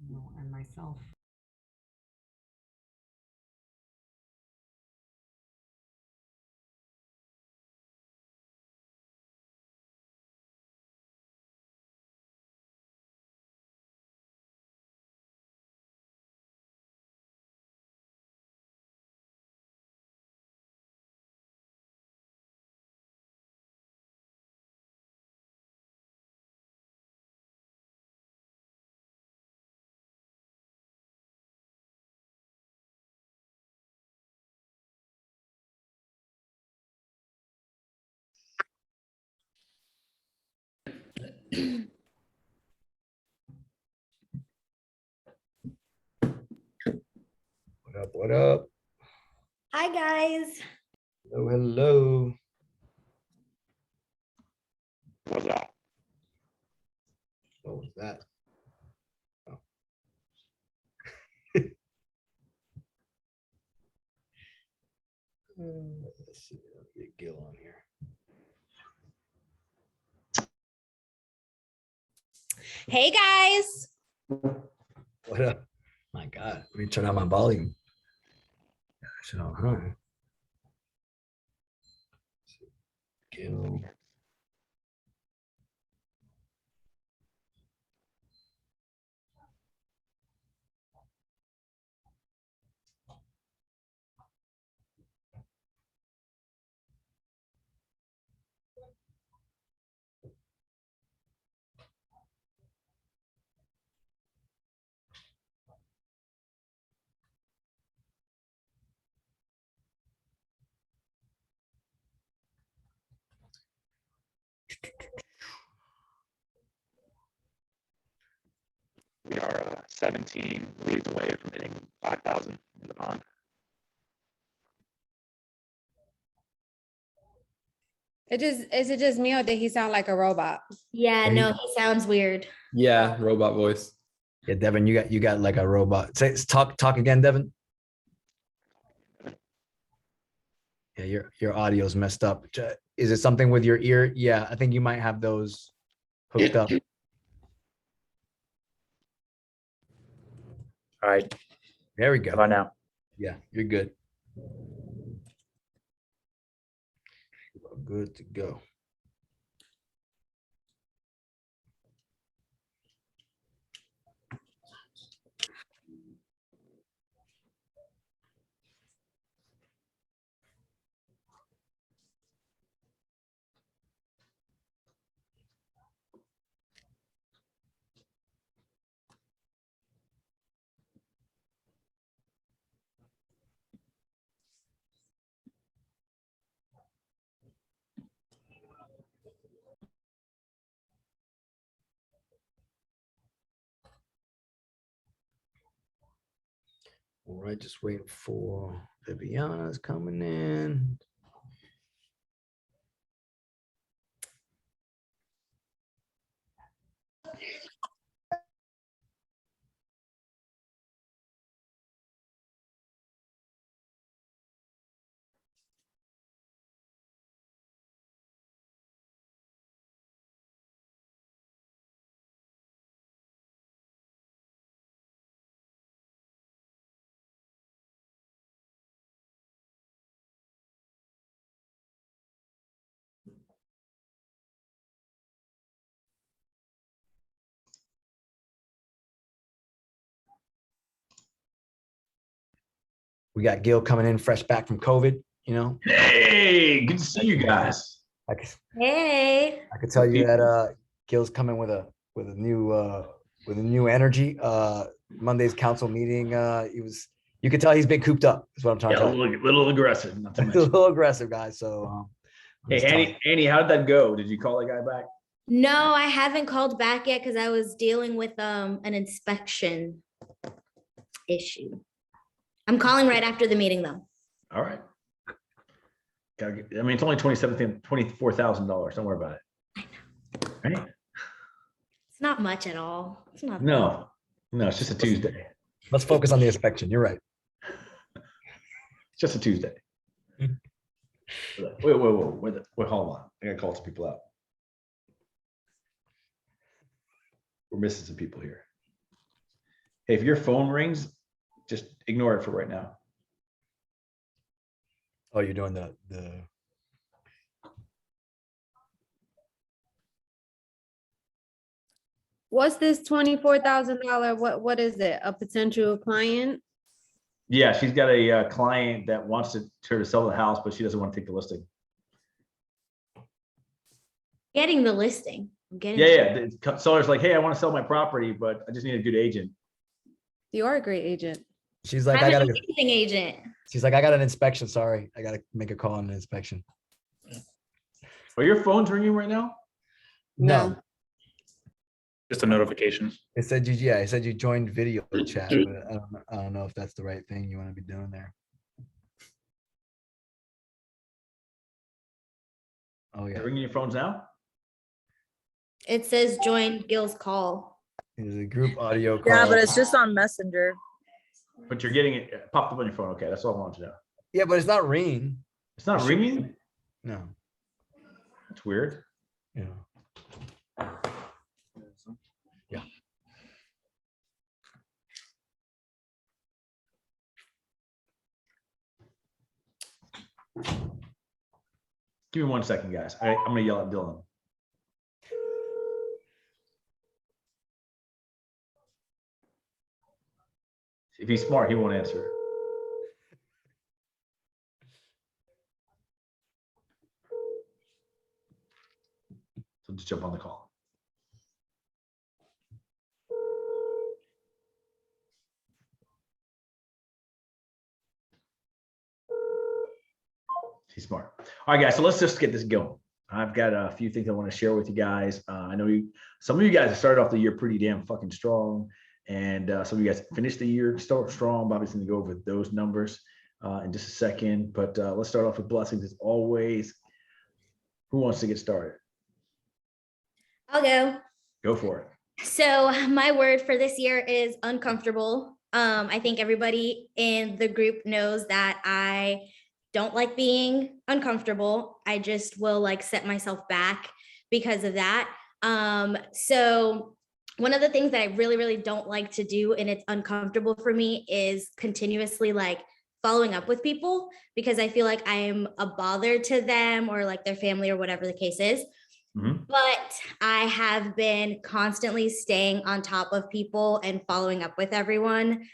and myself. What up? What up? Hi, guys. Hello, hello. What's that? What was that? Oh. Let's see. Let me get Gil on here. Hey, guys. What up? My God, let me turn on my volume. So, huh? Gil. We are 17 leads away from hitting 5,000 in the pond. Is it just me or did he sound like a robot? Yeah, no, he sounds weird. Yeah, robot voice. Yeah, Devin, you got like a robot. Say talk again, Devin. Yeah, your audio's messed up. Is it something with your ear? Yeah, I think you might have those hooked up. All right. There we How go. about now? Yeah, you're good. Good to go. All right, just waiting for Viviana's coming in. We got Gil coming in fresh back from COVID, you know. Hey, good to see you guys. Hey. I could tell you that Gil's coming with a new energy. Monday's council meeting, you could tell he's been cooped up, is what I'm trying Yeah, to a tell you. little aggressive, not to He's a mention. little aggressive, guys. So I'm Hey, just telling Annie, how did that go? Did you call the guy back? No, I haven't called back yet because I was dealing with an inspection issue. I'm calling right after the meeting, though. All right. I mean, it's only $24,000. Don't worry about it. Right? It's not much at all. It's not. No, it's just a Tuesday. let's focus on the inspection. You're right. It's just a Tuesday. Wait, hold on. I gotta call some people out. We're missing some people here. Hey, if your phone rings, just ignore it for right now. Oh, you're doing the, What's this $24,000? What is it? A potential client? Yeah, she's got a client that wants her to sell the house, but she doesn't want to take the listing. Getting the listing. I'm getting. Yeah, yeah. The seller's like, hey, I want to sell my property, but I just need a good agent. You are a great agent. she's like, I'm I an gotta, amazing agent. she's like, I got an inspection. Sorry. I gotta make a call on an inspection. Are your phones ringing right now? No, Just a notification. it said you, yeah, it said you joined video chat, but I don't know if that's the right thing you want to be doing there. Oh, yeah. They're ringing your phones now? It says join Gil's call. There's a group audio call. Yeah, but it's just on Messenger. But you're getting it popped up on your phone. Okay, that's all I wanted to know. Yeah, but it's not ringing. It's not It should be- ringing? No, It's weird. yeah. Yeah. Give me 1 second, guys. I'm gonna yell at Dylan. If he's smart, he won't answer. So just jump on the call. He's smart. All right, guys. So let's just get this going. I've got a few things I want to share with you guys. I know some of you guys have started off the year pretty damn fucking strong, and some of you guys finished the year strong. Bobby's going to go over those numbers in just a second, but let's start off with blessings as always. Who wants to get started? I'll go. Go for it. So my word for this year is uncomfortable. I think everybody in the group knows that I don't like being uncomfortable. I just will like set myself back because of that. So one of the things that I really, really don't like to do, and it's uncomfortable for me, is continuously like following up with people because I feel like I am a bother to them or like their family or whatever the case is. Mhm. But I have been constantly staying on top of people and following up with everyone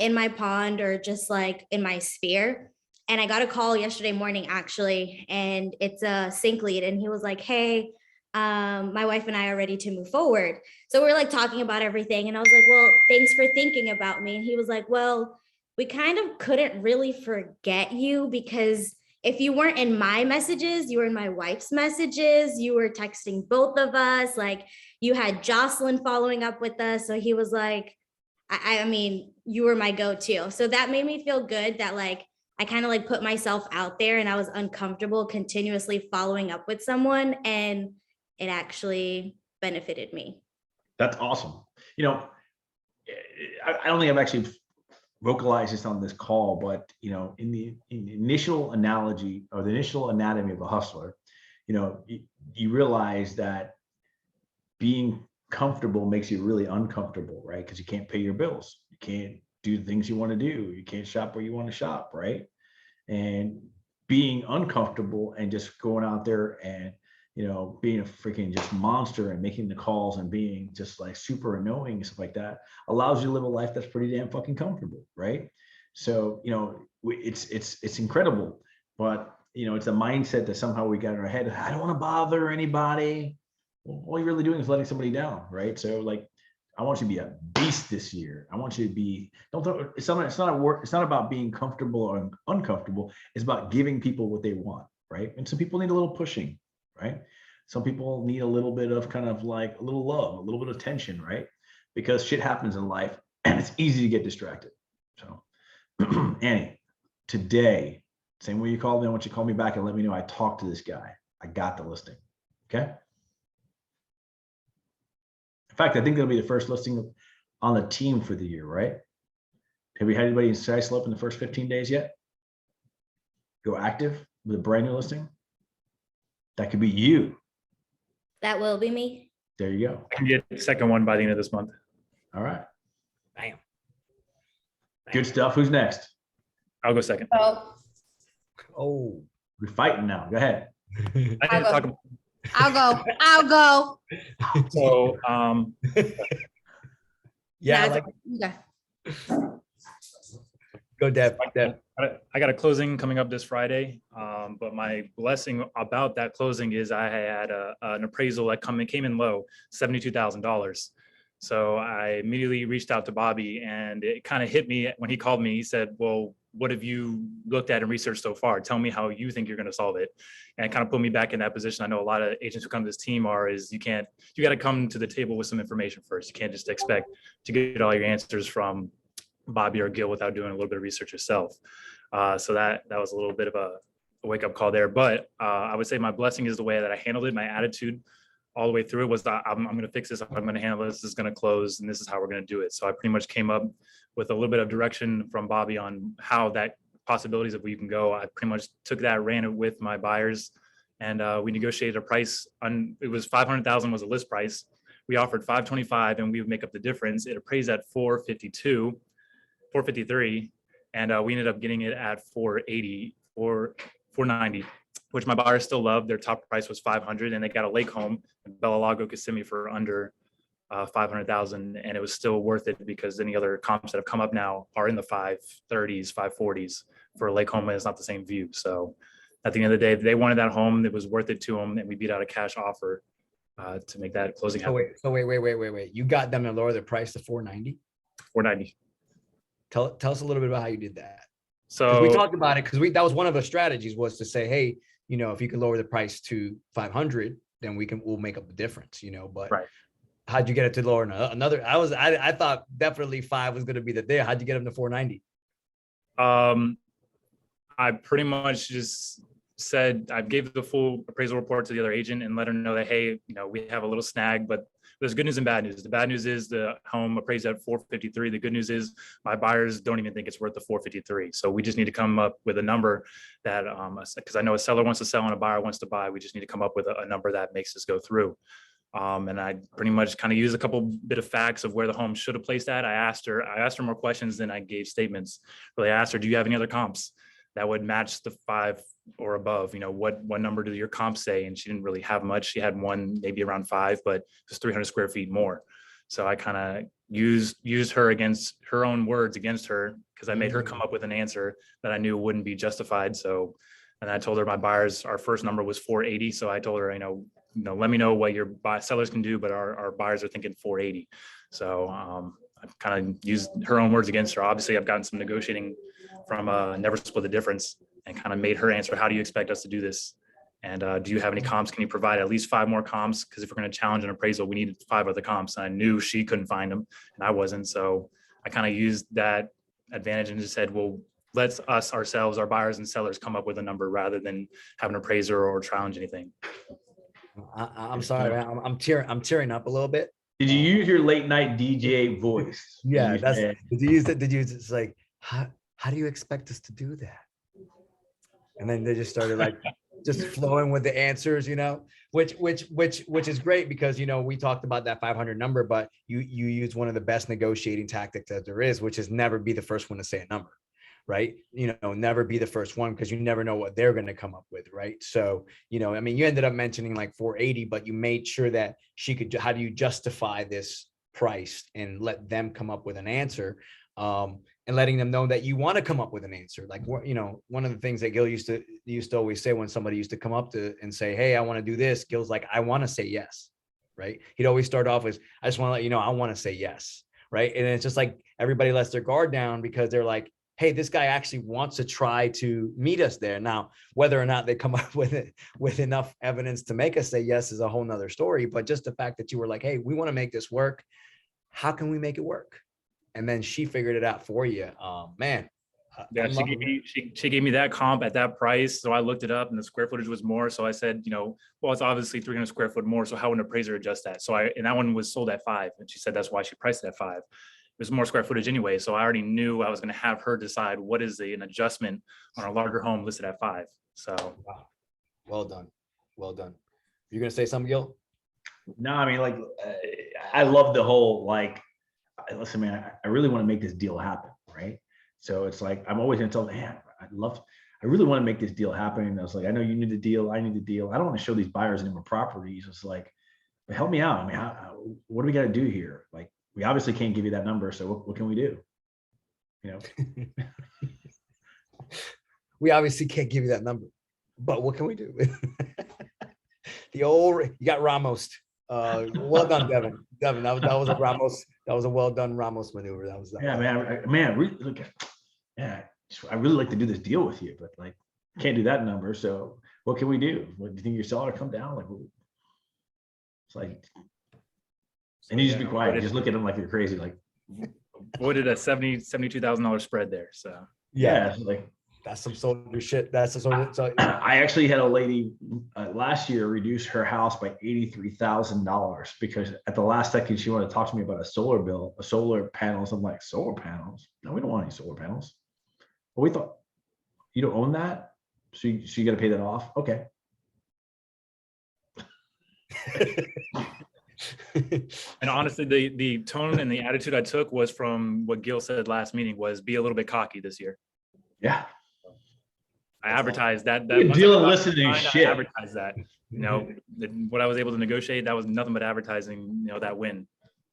in my pond or just like in my sphere. And I got a call yesterday morning, actually, and it's a sync lead. And he was like, hey, my wife and I are ready to move forward. So we're like talking about everything. And I was like, well, thanks for thinking about me. And he was like, well, we kind of couldn't really forget you because if you weren't in my messages, you were in my wife's messages, you were texting both of us, like you had Jocelyn following up with us. So he was like, I mean, you were my go-to. So that made me feel good that like, I kind of like put myself out there and I was uncomfortable continuously following up with someone and it actually benefited me. That's awesome. You know, I don't think I've actually vocalized this on this call, but you know, in the initial analogy or the initial anatomy of a hustler, you know, you realize that being comfortable makes you really uncomfortable, right? Because you can't pay your bills, you can't do the things you want to do, you can't shop where you want to shop, right? And being uncomfortable and just going out there and, you know, being a freaking just monster and making the calls and being just like super annoying and stuff like that allows you to live a life that's pretty damn fucking comfortable, right? So, you know, it's incredible, but you know, it's a mindset that somehow we got in our head. I don't want to bother anybody. Well, all you're really doing is letting somebody down, right? So like, I want you to be a beast this year. I want you to be, it's not about being comfortable or uncomfortable. It's about giving people what they want, right? And some people need a little pushing, right? Some people need a little bit of kind of like a little love, a little bit of tension, right? Because shit happens in life and it's easy to get distracted. So Annie, today, same way you called me, I want you to call me back and let me know I talked to this guy. I got the listing, okay? In fact, I think that'll be the first listing on the team for the year, right? Have we had anybody in Sky Slope in the first 15 days yet? Go active with a brand new listing? That could be you. That will be me. There you go. I can get the second one by the end of this month. All right. Bam. Good stuff. Who's next? I'll go second. So Oh. We're fighting now. Go ahead. I didn't talk about, I'll go. so Yeah, That's- like okay. go Deb. Deb. I got a closing coming up this Friday. But my blessing about that closing is I had an appraisal that came in low, $72,000. So I immediately reached out to Bobby, and it kind of hit me when he called me. He said, well, what have you looked at and researched so far? Tell me how you think you're going to solve it. And it kind of put me back in that position. I know a lot of agents who come to this team you got to come to the table with some information first. You can't just expect to get all your answers from Bobby or Gil without doing a little bit of research yourself. So that was a little bit of a wake up call there. But I would say my blessing is the way that I handled it. My attitude all the way through it was I'm going to fix this. I'm going to handle this. This is going to close, and this is how we're going to do it. So I pretty much came up with a little bit of direction from Bobby on how that possibilities of where you can go. I pretty much took that, ran it with my buyers, and we negotiated a price. It was 500,000 was a list price. We offered 525, and we would make up the difference. It appraised at 452, 453, and we ended up getting it at 480 or 490, which my buyers still love. Their top price was 500, and they got a lake home in Bella Lago, Kissimmee for under 500,000, and it was still worth it because any other comps that have come up now are in the 530s, 540s for a lake home, and it's not the same view. So at the end of the day, they wanted that home. It was worth it to them, and we beat out a cash offer to make that closing happen. So wait. You got them to lower the price to 490? 490. Tell us a little bit about how you did that. So We talked about it because that was one of the strategies was to say, hey, if you can lower the price to 500, then we'll make up the difference, but right. How'd you get it to lower another? I thought definitely 5 was going to be the there. How'd you get them to 490? I pretty much just said, I gave the full appraisal report to the other agent and let her know that, hey, we have a little snag, but there's good news and bad news. The bad news is the home appraised at 453. The good news is my buyers don't even think it's worth the 453. So we just need to come up with a number that, because I know a seller wants to sell and a buyer wants to buy. We just need to come up with a number that makes this go through. And I pretty much kind of used a couple bit of facts of where the home should have placed at. I asked her more questions than I gave statements. Really, I asked her, do you have any other comps that would match the 5 or above? What number do your comps say? And she didn't really have much. She had one maybe around 5, but it was 300 square feet more. So I kind of used her against her own words against her, because I made her come up with an answer that I knew wouldn't be justified. So, and I told her my buyers, our first number was 480. So I told her, let me know what your sellers can do, but our buyers are thinking 480. So I kind of used her own words against her. Obviously, I've gotten some negotiating from Never Split the Difference, and kind of made her answer, how do you expect us to do this? And do you have any comps? Can you provide at least 5 more comps? Because if we're going to challenge an appraisal, we needed 5 other comps. And I knew she couldn't find them, and I wasn't. So I kind of used that advantage and just said, well, let's ourselves, our buyers and sellers, come up with a number rather than have an appraiser or challenge anything. I'm sorry, man. I'm tearing up a little bit. Did you use your late night DJ voice? Yeah, did you use it? It's like, how do you expect us to do that? And then they just started like just flowing with the answers, which is great because, we talked about that 500 number, but you use one of the best negotiating tactics that there is, which is never be the first one to say a number, right? Never be the first one, because you never know what they're going to come up with, right? So, you ended up mentioning like 480, but you made sure that she could, how do you justify this price, and let them come up with an answer. And letting them know that you want to come up with an answer. Like, one of the things that Gil used to always say when somebody used to come up to and say, hey, I want to do this, Gil's like, I want to say yes, right? He'd always start off with, I just want to let you know, I want to say yes, right? And it's just like everybody lets their guard down because they're like, hey, this guy actually wants to try to meet us there. Now, whether or not they come up with enough evidence to make us say yes is a whole nother story. But just the fact that you were like, hey, we want to make this work. How can we make it work? And then she figured it out for you. Man. Yeah, she gave me that comp at that price. So I looked it up, and the square footage was more. So I said, well, it's obviously 300 square foot more. So how would an appraiser adjust that? And that one was sold at 5. And she said, that's why she priced it at 5. It was more square footage anyway. So I already knew I was going to have her decide what is an adjustment on a larger home listed at 5. So. Wow. Well done. You're going to say something, Gil? No, I love the whole, listen, man, I really want to make this deal happen, right? So it's like, I'm always gonna tell them, man, I really want to make this deal happen. And I was like, I know you need the deal. I need the deal. I don't want to show these buyers any more properties. It's like, but help me out. I mean, what do we got to do here? Like, we obviously can't give you that number. So what can we do? You know? We obviously can't give you that number, but what can we do? You got Ramos. Well done, Devin. Devin, that was a Ramos. That was a well done Ramos maneuver. That was Yeah, man, really, look, yeah, I really like to do this deal with you, but like, can't do that number. So what can we do? What do you think your seller come down? Like, it's like, and you just be quiet. Just look at them like you're crazy. Like, avoided a $72,000 spread there. So yeah, like, that's some soldier shit. That's some soldier. I actually had a lady last year reduce her house by $83,000 because at the last second she wanted to talk to me about a solar panels. I'm like, solar panels? No, we don't want any solar panels. But we thought, you don't own that, so you got to pay that off. Okay. And honestly, the tone and the attitude I took was from what Gil said last meeting was be a little bit cocky this year. Yeah. I advertised that. You're dealing listening shit. I advertised that. You know, what I was able to negotiate, that was nothing but advertising, you know, that win.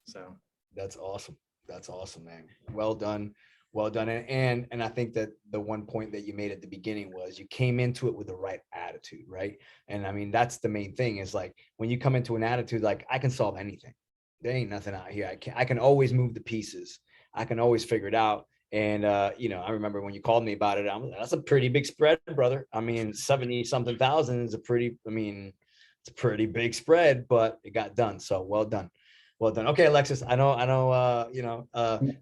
So that's awesome. That's awesome, man. Well done. Well done. And I think that the one point that you made at the beginning was you came into it with the right attitude, right? And I mean, that's the main thing is like when you come into an attitude, like I can solve anything. There ain't nothing out here. I can always move the pieces. I can always figure it out. And, you know, I remember when you called me about it, that's a pretty big spread, brother. I mean, 70 something thousand is it's a pretty big spread, but it got done. So well done. Well done. Okay, Alexis, I know,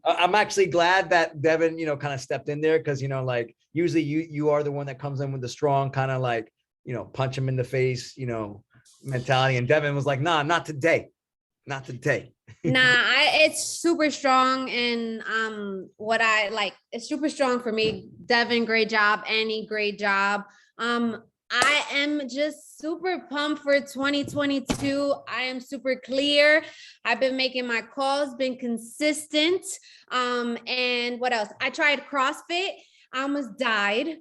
I'm actually glad that Devin, you know, kind of stepped in there because, you know, like usually you are the one that comes in with the strong kind of like, you know, punch him in the face, you know, mentality. And Devin was like, nah, not today. Not today. It's super strong. And what I like, it's super strong for me. Devin, great job. Annie, great job. I am just super pumped for 2022. I am super clear. I've been making my calls, been consistent. And what else? I tried CrossFit. I almost died.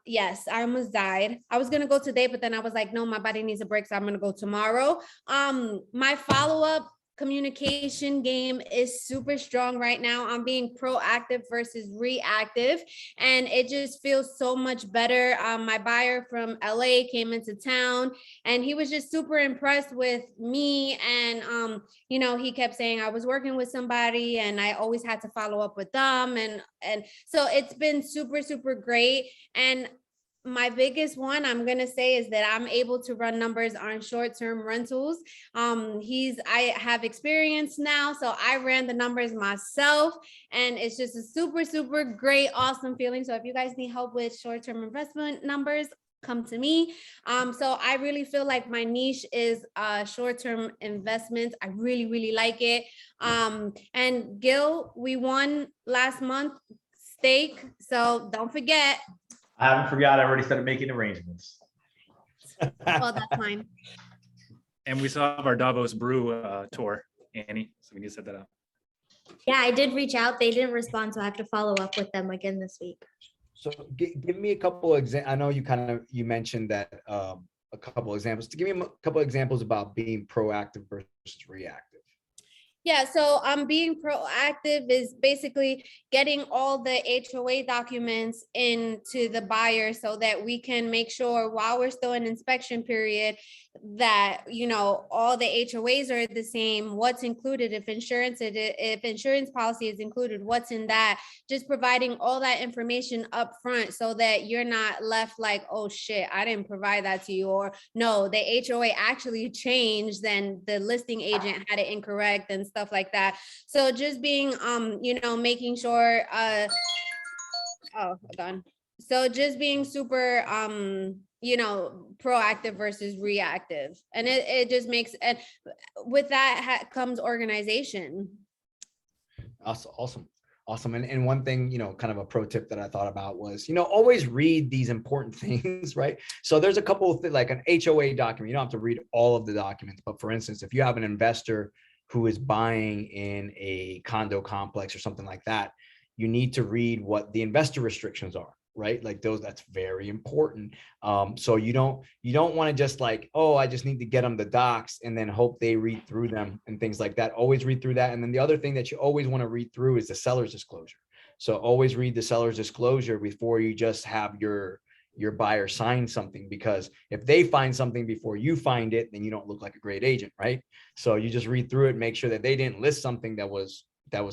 Yes, I almost died. I was gonna go today, but then I was like, no, my body needs a break, so I'm gonna go tomorrow. My follow-up communication game is super strong right now. I'm being proactive versus reactive, and it just feels so much better. My buyer from LA came into town and he was just super impressed with me. And you know, he kept saying I was working with somebody and I always had to follow up with them. And so it's been super, super great. And my biggest one I'm going to say is that I'm able to run numbers on short-term rentals. I have experience now, so I ran the numbers myself, and it's just a super, super great, awesome feeling. So if you guys need help with short-term investment numbers, come to me. So I really feel like my niche is short-term investments. I really, really like it. And Gil, we won last month steak, so don't forget. I haven't forgot. I've already started making arrangements. Well, that's fine. And we still have our Davos brew tour, Annie. So we need to set that up. Yeah, I did reach out. They didn't respond, so I have to follow up with them again this week. So give me a couple of examples. I know you mentioned that a couple of examples. To give me a couple of examples about being proactive versus reactive. Yeah, so being proactive is basically getting all the HOA documents into the buyer so that we can make sure while we're still in inspection period that, you know, all the HOAs are the same, what's included, if insurance policy is included, what's in that, just providing all that information up front so that you're not left like, oh shit, I didn't provide that to you, or no, the HOA actually changed and the listing agent had it incorrect and stuff like that. So just being, you know, making sure, hold on. So just being super, you know, proactive versus reactive. And it just makes, and with that comes organization. Awesome. And one thing, you know, kind of a pro tip that I thought about was, you know, always read these important things, right? So there's a couple of things like an HOA document. You don't have to read all of the documents, but for instance, if you have an investor who is buying in a condo complex or something like that, you need to read what the investor restrictions are, right? Like those, that's very important. So you don't want to just like, oh, I just need to get them the docs and then hope they read through them and things like that. Always read through that. And then the other thing that you always want to read through is the seller's disclosure. So always read the seller's disclosure before you just have your buyer sign something, because if they find something before you find it, then you don't look like a great agent, right? So you just read through it, make sure that they didn't list something that was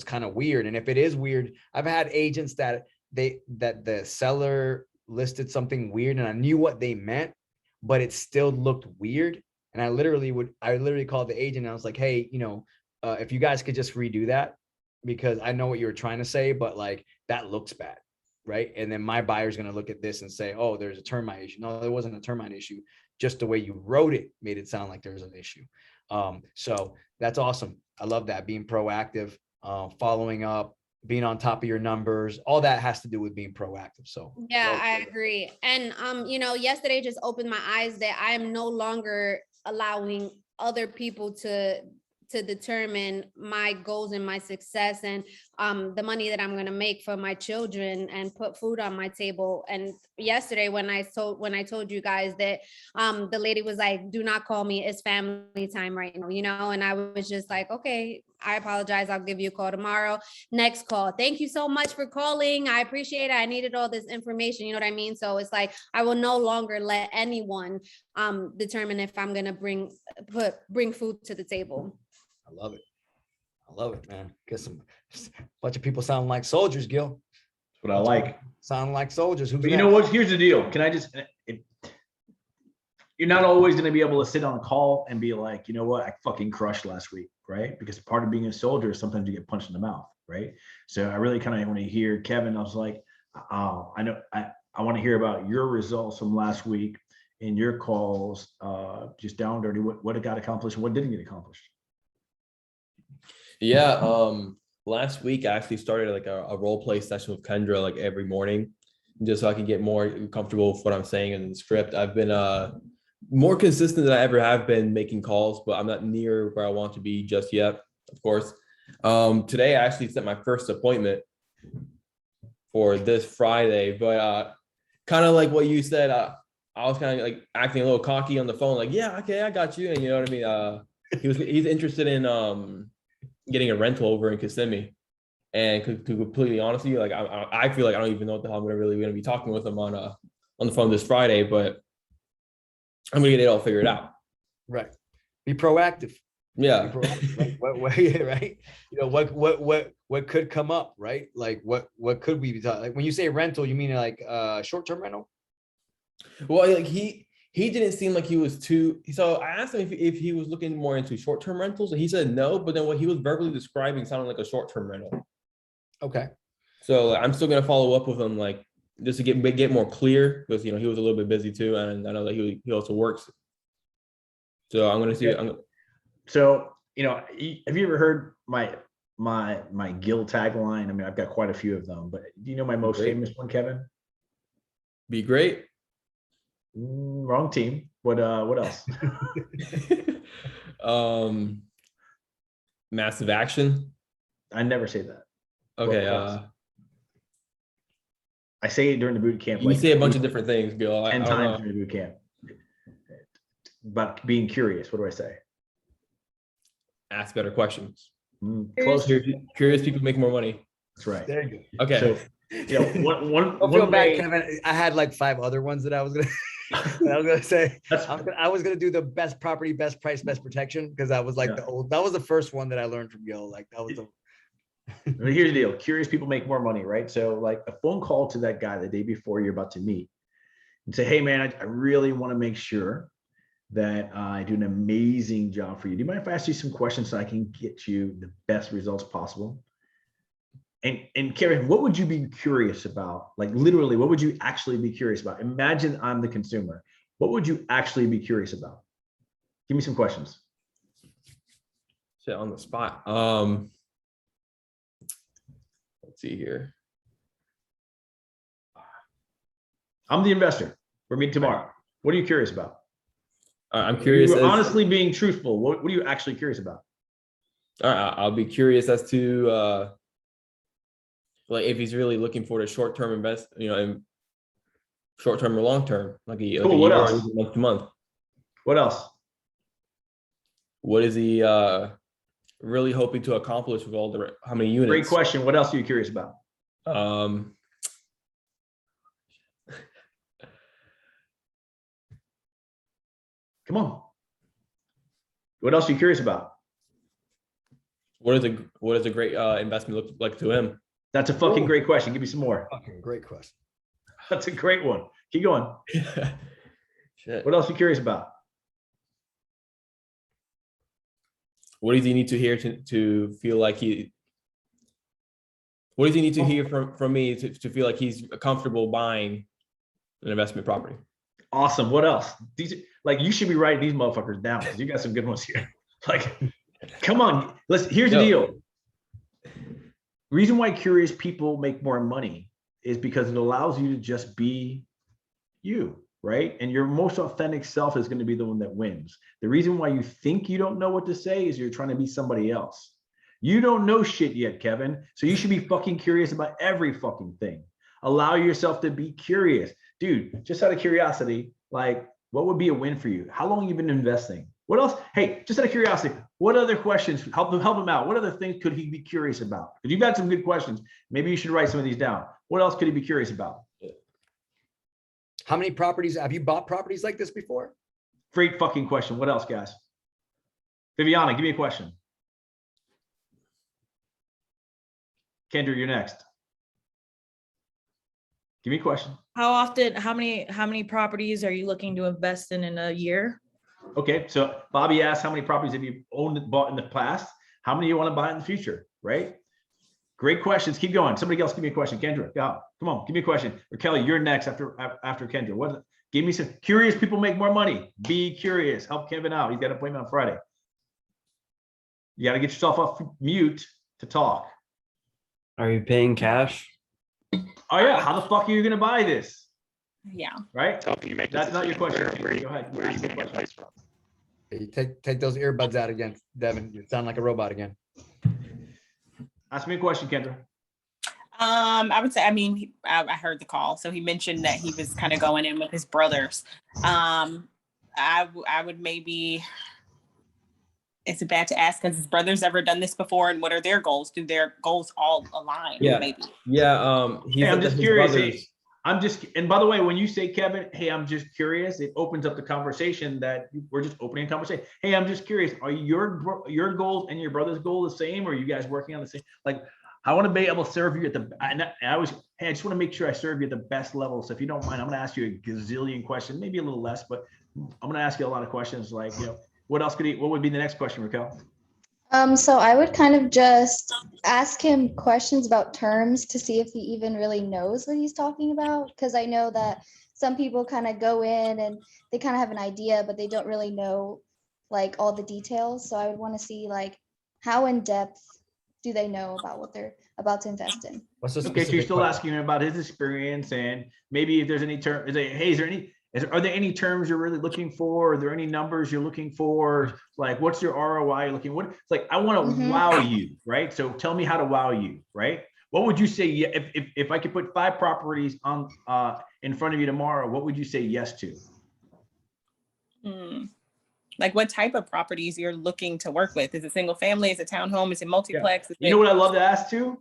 kind of weird. And if it is weird, I've had agents that the seller listed something weird and I knew what they meant, but it still looked weird. And I literally called the agent and I was like, hey, if you guys could just redo that, because I know what you were trying to say, but like that looks bad. Right. And then my buyer's going to look at this and say, oh, there's a termite issue. No, there wasn't a termite issue. Just the way you wrote it made it sound like there's an issue. So that's awesome. I love that. Being proactive, following up, being on top of your numbers, all that has to do with being proactive. So yeah, I agree. And yesterday just opened my eyes that I am no longer allowing other people to determine my goals and my success and the money that I'm going to make for my children and put food on my table. And yesterday when I told you guys that the lady was like, do not call me, it's family time right now, and I was just like, okay, I apologize, I'll give you a call tomorrow. Next call, thank you so much for calling, I appreciate it, I needed all this information, you know what I mean? So it's like I will no longer let anyone determine if I'm going to bring food to the table. I love it, man. Get bunch of people sound like soldiers, Gil. That's what I like. Sound like soldiers. But you know what? Here's the deal. Can I just, you're not always going to be able to sit on a call and be like, you know what? I fucking crushed last week, right? Because part of being a soldier is sometimes you get punched in the mouth, right? So I really kind of want to hear Kevin. I was like, I know I want to hear about your results from last week and your calls, just down dirty. What it got accomplished and what didn't get accomplished. Yeah, last week I actually started like a role play session with Kendra like every morning, just so I can get more comfortable with what I'm saying in the script. I've been more consistent than I ever have been making calls, but I'm not near where I want to be just yet, of course. Today I actually set my first appointment for this Friday, but kind of like what you said, I was kind of like acting a little cocky on the phone, like, yeah, okay, I got you. And you know what I mean? He's interested in getting a rental over in Kissimmee, and to completely honest with you, like I feel like I don't even know what the hell I'm really going to be talking with him on the phone this Friday, but I'm gonna get it all figured out. Right. Be proactive. Yeah. Be proactive. Right. Right. What could come up, right? Like what could we be talking? Like when you say rental, you mean like short-term rental? Well, like he didn't seem like he was too. So I asked him if he was looking more into short-term rentals, and he said no. But then what he was verbally describing sounded like a short-term rental. Okay. So I'm still gonna follow up with him, like just to get more clear, because he was a little bit busy too, and I know that he also works. So I'm gonna see. Yeah. So have you ever heard my Gil tagline? I mean, I've got quite a few of them, but do you know my most famous one, Kevin? Be great. Wrong team. What else? Massive action. I never say that. Okay. I say it during the boot camp. You say a bunch of different things, Gil. 10 times during the boot camp. About being curious. What do I say? Ask better questions. Close. Curious people make more money. That's right. There you go. Okay. So, one Don't feel bad, Kevin. I had like 5 other ones that I was gonna say. I was gonna do the best property, best price, best protection, because that was like that was the first one that I learned from Gil. Like that was the. Here's the deal. Curious people make more money, right? So like a phone call to that guy the day before you're about to meet and say, hey man, I really want to make sure that I do an amazing job for you. Do you mind if I ask you some questions so I can get you the best results possible? And Karen, what would you be curious about? Like literally, what would you actually be curious about? Imagine I'm the consumer. What would you actually be curious about? Give me some questions. Shit, on the spot. Let's see here. I'm the investor. We're meeting tomorrow. What are you curious about? I'm curious. You're honestly being truthful. What are you actually curious about? All right, I'll be curious as to like if he's really looking for the short-term invest, in short-term or long-term, like a Cool, what year or else? even month to month. What else? What is he really hoping to accomplish with how many units? Great question. What else are you curious about? Come on. What else are you curious about? What does a great investment look like to him? That's a fucking great question. Give me some more. Fucking great question. That's a great one. Keep going. Shit. What else are you curious about? What does he need to hear to feel like he? What does he need to hear from me to feel like he's comfortable buying an investment property? Awesome. What else? These, like, you should be writing these motherfuckers down because you got some good ones here. Like, come on. Here's the deal. Reason why curious people make more money is because it allows you to just be you, right? And your most authentic self is going to be the one that wins. The reason why you think you don't know what to say is you're trying to be somebody else. You don't know shit yet, Kevin. So you should be fucking curious about every fucking thing. Allow yourself to be curious. Dude, just out of curiosity, like, what would be a win for you? How long have you been investing? What else? Hey, just out of curiosity, what other questions, help him out. What other things could he be curious about? Because you've got some good questions. Maybe you should write some of these down. What else could he be curious about? How many properties have you bought properties like this before? Great fucking question. What else, guys? Viviana, give me a question. Kendra, you're next. Give me a question. How many properties are you looking to invest in a year? Okay, so Bobby asked, how many properties have you owned and bought in the past? How many do you want to buy in the future, right? Great questions. Keep going. Somebody else give me a question. Kendra, go. Come on, give me a question. Or Kelly, you're next after Kendra. Give me some curious people make more money. Be curious. Help Kevin out. He's got an appointment on Friday. You got to get yourself off mute to talk. Are you paying cash? Oh yeah, how the fuck are you gonna buy this? Yeah. Right? Helping you make That's not your question. Go ahead. Where are you getting advice from? Hey, take those earbuds out again, Devin. You sound like a robot again. Ask me a question, Kendra. I would say, I heard the call. So he mentioned that he was kind of going in with his brothers. I would maybe, is it bad to ask because his brothers ever done this before, and what are their goals? Do their goals all align? Yeah. Maybe. Yeah. Hey, I'm just curious. And by the way, when you say, Kevin, hey, I'm just curious, it opens up the conversation that we're just opening a conversation. Hey, I'm just curious. Are your goals and your brother's goal the same? Or are you guys working on the same? Like, I want to be able to serve you at the, I just want to make sure I serve you at the best level. So if you don't mind, I'm going to ask you a gazillion questions, maybe a little less, but I'm going to ask you a lot of questions. Like, what would be the next question, Raquel? So I would kind of just ask him questions about terms to see if he even really knows what he's talking about. Because I know that some people kind of go in and they kind of have an idea, but they don't really know like all the details. So I would want to see like how in depth do they know about what they're about to invest in. Okay, so you're still asking him about his experience and maybe if there's any term, are there any terms you're really looking for? Are there any numbers you're looking for? Like, what's your ROI you're looking? It's like, I want to wow you, right? So tell me how to wow you, right? What would you say if I could put 5 properties on in front of you tomorrow? What would you say yes to? Like, what type of properties you're looking to work with? Is it single family? Is it townhome? Is it multiplex? Yeah. You know what I love to ask too?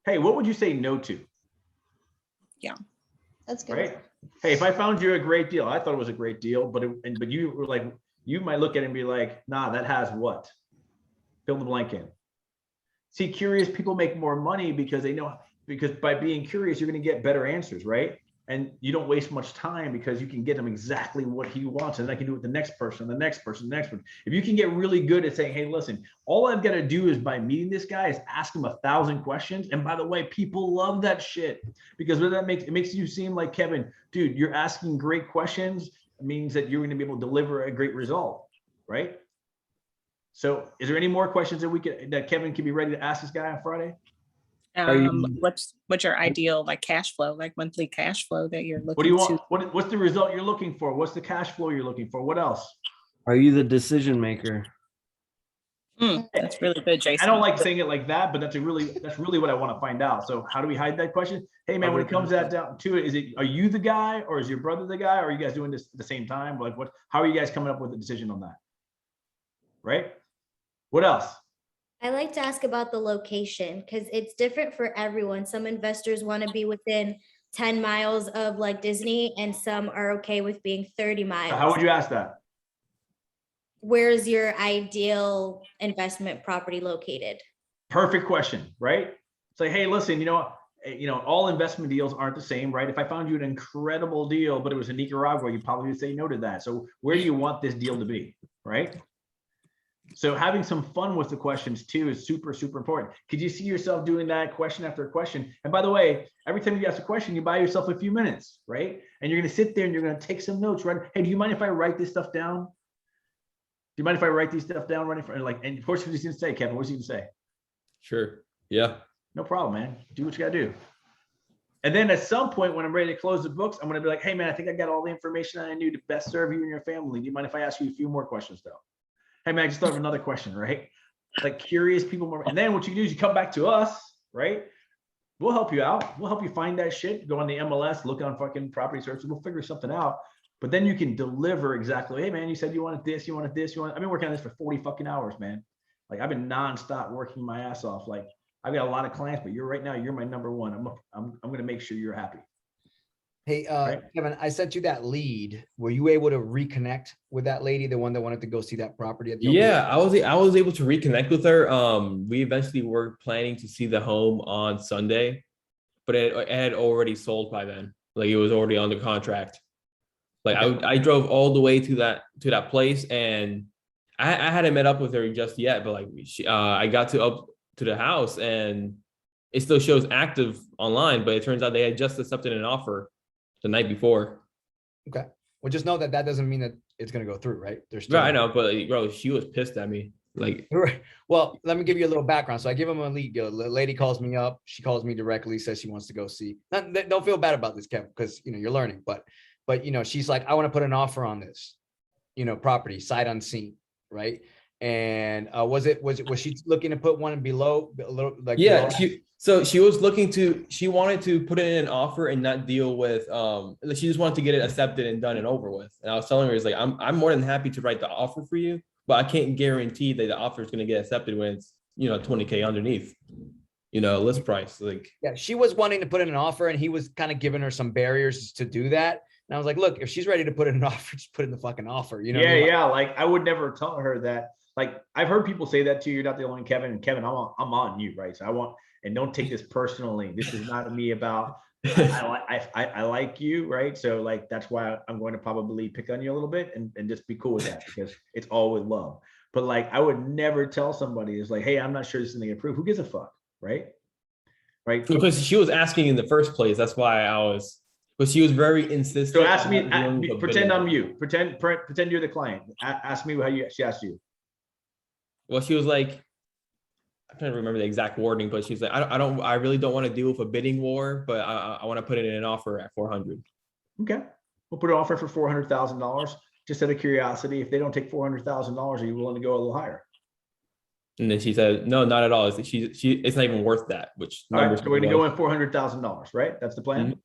Hey, what would you say no to? Yeah, that's good. Right. Hey, if I found you a great deal, I thought it was a great deal, but you were like, you might look at it and be like, nah, that has what? Fill the blank in. See, curious people make more money because they know, because by being curious, you're going to get better answers, right? And you don't waste much time because you can get them exactly what he wants. And I can do it the next person, the next person, the next one. If you can get really good at saying, hey, listen, all I've got to do is by meeting this guy is ask him 1,000 questions. And by the way, people love that shit because what that makes you seem like, Kevin, dude, you're asking great questions. It means that you're going to be able to deliver a great result, right? So is there any more questions that Kevin can be ready to ask this guy on Friday? What's your ideal like cash flow, like monthly cash flow that you're looking? What do you want? What's the result you're looking for? What's the cash flow you're looking for? What else? Are you the decision maker? That's really good, Jason. I don't like saying it like that, but that's really what I want to find out. So how do we hide that question? Hey man, when it comes down to it, are you the guy or is your brother the guy? Or are you guys doing this at the same time? Like how are you guys coming up with a decision on that? Right? What else? I like to ask about the location because it's different for everyone. Some investors want to be within 10 miles of like Disney and some are okay with being 30 miles. How would you ask that? Where's your ideal investment property located? Perfect question, right? It's like, hey, listen, all investment deals aren't the same, right? If I found you an incredible deal, but it was in Nicaragua, you probably would say no to that. So where do you want this deal to be, right? So having some fun with the questions too is super, super important. Could you see yourself doing that question after question? And by the way, every time you ask a question, you buy yourself a few minutes, right? And you're going to sit there and you're going to take some notes, right? Hey, do you mind if I write this stuff down? Do you mind if I write these stuff down? And of course, what he's going to say, Kevin, what's he going to say? Sure. Yeah. No problem, man. Do what you got to do. And then at some point when I'm ready to close the books, I'm going to be like, hey, man, I think I got all the information I knew to best serve you and your family. Do you mind if I ask you a few more questions, though? Hey, man, I just thought of another question, right? Like curious people more. And then what you do is you come back to us, right? We'll help you out. We'll help you find that shit. Go on the MLS, look on fucking property searches. We'll figure something out. But then you can deliver exactly. Hey, man, you said you wanted this, you wanted this, you want. I've been working on this for 40 fucking hours, man. Like I've been nonstop working my ass off. Like I've got a lot of clients, but you're my number one. I'm going to make sure you're happy. Hey, Kevin, I sent you that lead. Were you able to reconnect with that lady, the one that wanted to go see that property? Yeah, I was able to reconnect with her. We eventually were planning to see the home on Sunday, but it had already sold by then. Like it was already under contract. Like I drove all the way to that place, and I hadn't met up with her just yet. But like I got up to the house, and it still shows active online. But it turns out they had just accepted an offer the night before. Okay. Well, just know that doesn't mean that it's going to go through, right? There's still I know, but bro, she was pissed at me. Like, well, let me give you a little background. So I give him a lead. The lady calls me up. She calls me directly, says she wants to go see. Don't feel bad about this, Kevin, because you're learning. But she's like, I want to put an offer on this, property, sight unseen, right? And was she looking to put one below a little like? Yeah, she wanted to put in an offer and not deal with she just wanted to get it accepted and done and over with. And I was telling her, it's like I'm more than happy to write the offer for you, but I can't guarantee that the offer is going to get accepted when it's $20K underneath list price. Like, yeah, she was wanting to put in an offer and he was kind of giving her some barriers to do that. And I was like, look, if she's ready to put in an offer, just put in the fucking offer. Yeah. Like I would never tell her that. Like I've heard people say that to you. You're not the only one, Kevin. And Kevin, I'm on you, right? So and don't take this personally. This is not me about. I like you, right? So like that's why I'm going to probably pick on you a little bit and just be cool with that because it's all with love. But like I would never tell somebody is like, hey, I'm not sure this is going to get approved. Who gives a fuck, right? Right? Because she was asking in the first place. That's why I was. But she was very insistent. So ask me. Pretend I'm you. Pretend you're the client. Ask me how she asked you. Well, she was like, I'm trying to remember the exact wording, but she's like, I really don't want to deal with a bidding war, but I want to put it in an offer at 400. Okay, we'll put an offer for $400,000. Just out of curiosity, if they don't take $400,000, are you willing to go a little higher? And then she said, no, not at all. It's not even worth that. Which all right, so we're gonna go in $400,000, right? That's the plan. Mm-hmm.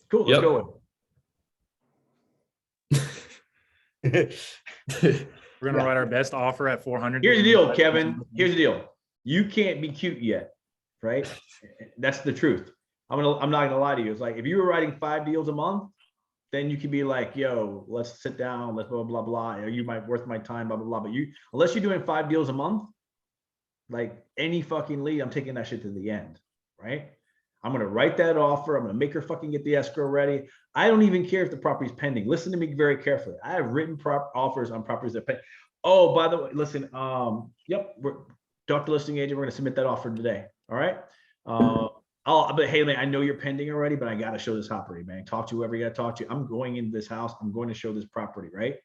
Cool. Let's go. We're gonna write our best offer at 400. Here's the deal, Kevin. Here's the deal. You can't be cute yet, right? That's the truth. I'm not gonna lie to you. It's like if you were writing 5 deals a month, then you could be like, yo, let's sit down, let's blah blah blah. Are you worth my time, blah blah blah. But unless you're doing 5 deals a month, like any fucking lead, I'm taking that shit to the end, right? I'm gonna write that offer. I'm gonna make her fucking get the escrow ready. I don't even care if the property is pending. Listen to me very carefully. I have written offers on properties that pay. Oh, by the way, listen. Yep, Dr. Listing Agent. We're gonna submit that offer today. All right. But hey, man, I know you're pending already, but I gotta show this property, man. Talk to whoever you gotta talk to. I'm going into this house. I'm going to show this property, right?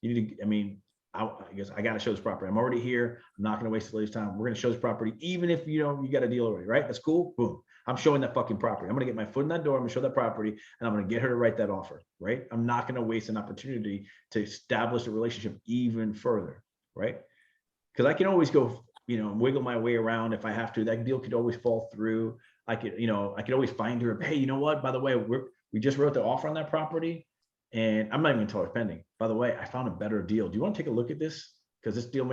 You need to. I mean, I guess I gotta show this property. I'm already here. I'm not gonna waste the lady's time. We're gonna show this property, even if you got a deal already, right? That's cool. Boom. I'm showing that fucking property. I'm gonna get my foot in that door. I'm gonna show that property, and I'm gonna get her to write that offer, right? I'm not gonna waste an opportunity to establish a relationship even further, right? because I can always go, wiggle my way around if I have to. That deal could always fall through. I could always find her. Hey, you know what? By the way, we just wrote the offer on that property, and I'm not even gonna tell her pending. By the way, I found a better deal. Do you want to take a look at this? Because this deal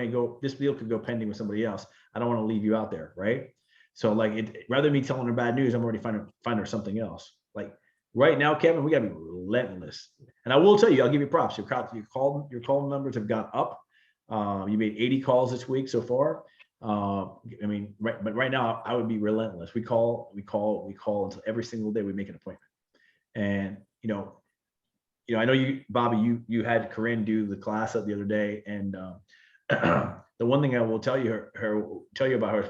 could go pending with somebody else. I don't want to leave you out there, right? So like, rather than me telling her bad news, I'm already find her something else. Like right now, Kevin, we gotta be relentless. And I will tell you, I'll give you props. Your call numbers have gone up. You made 80 calls this week so far. But right now I would be relentless. We call until every single day we make an appointment. And I know you, Bobby, you had Corinne do the class up the other day, and the one thing I will tell you about her is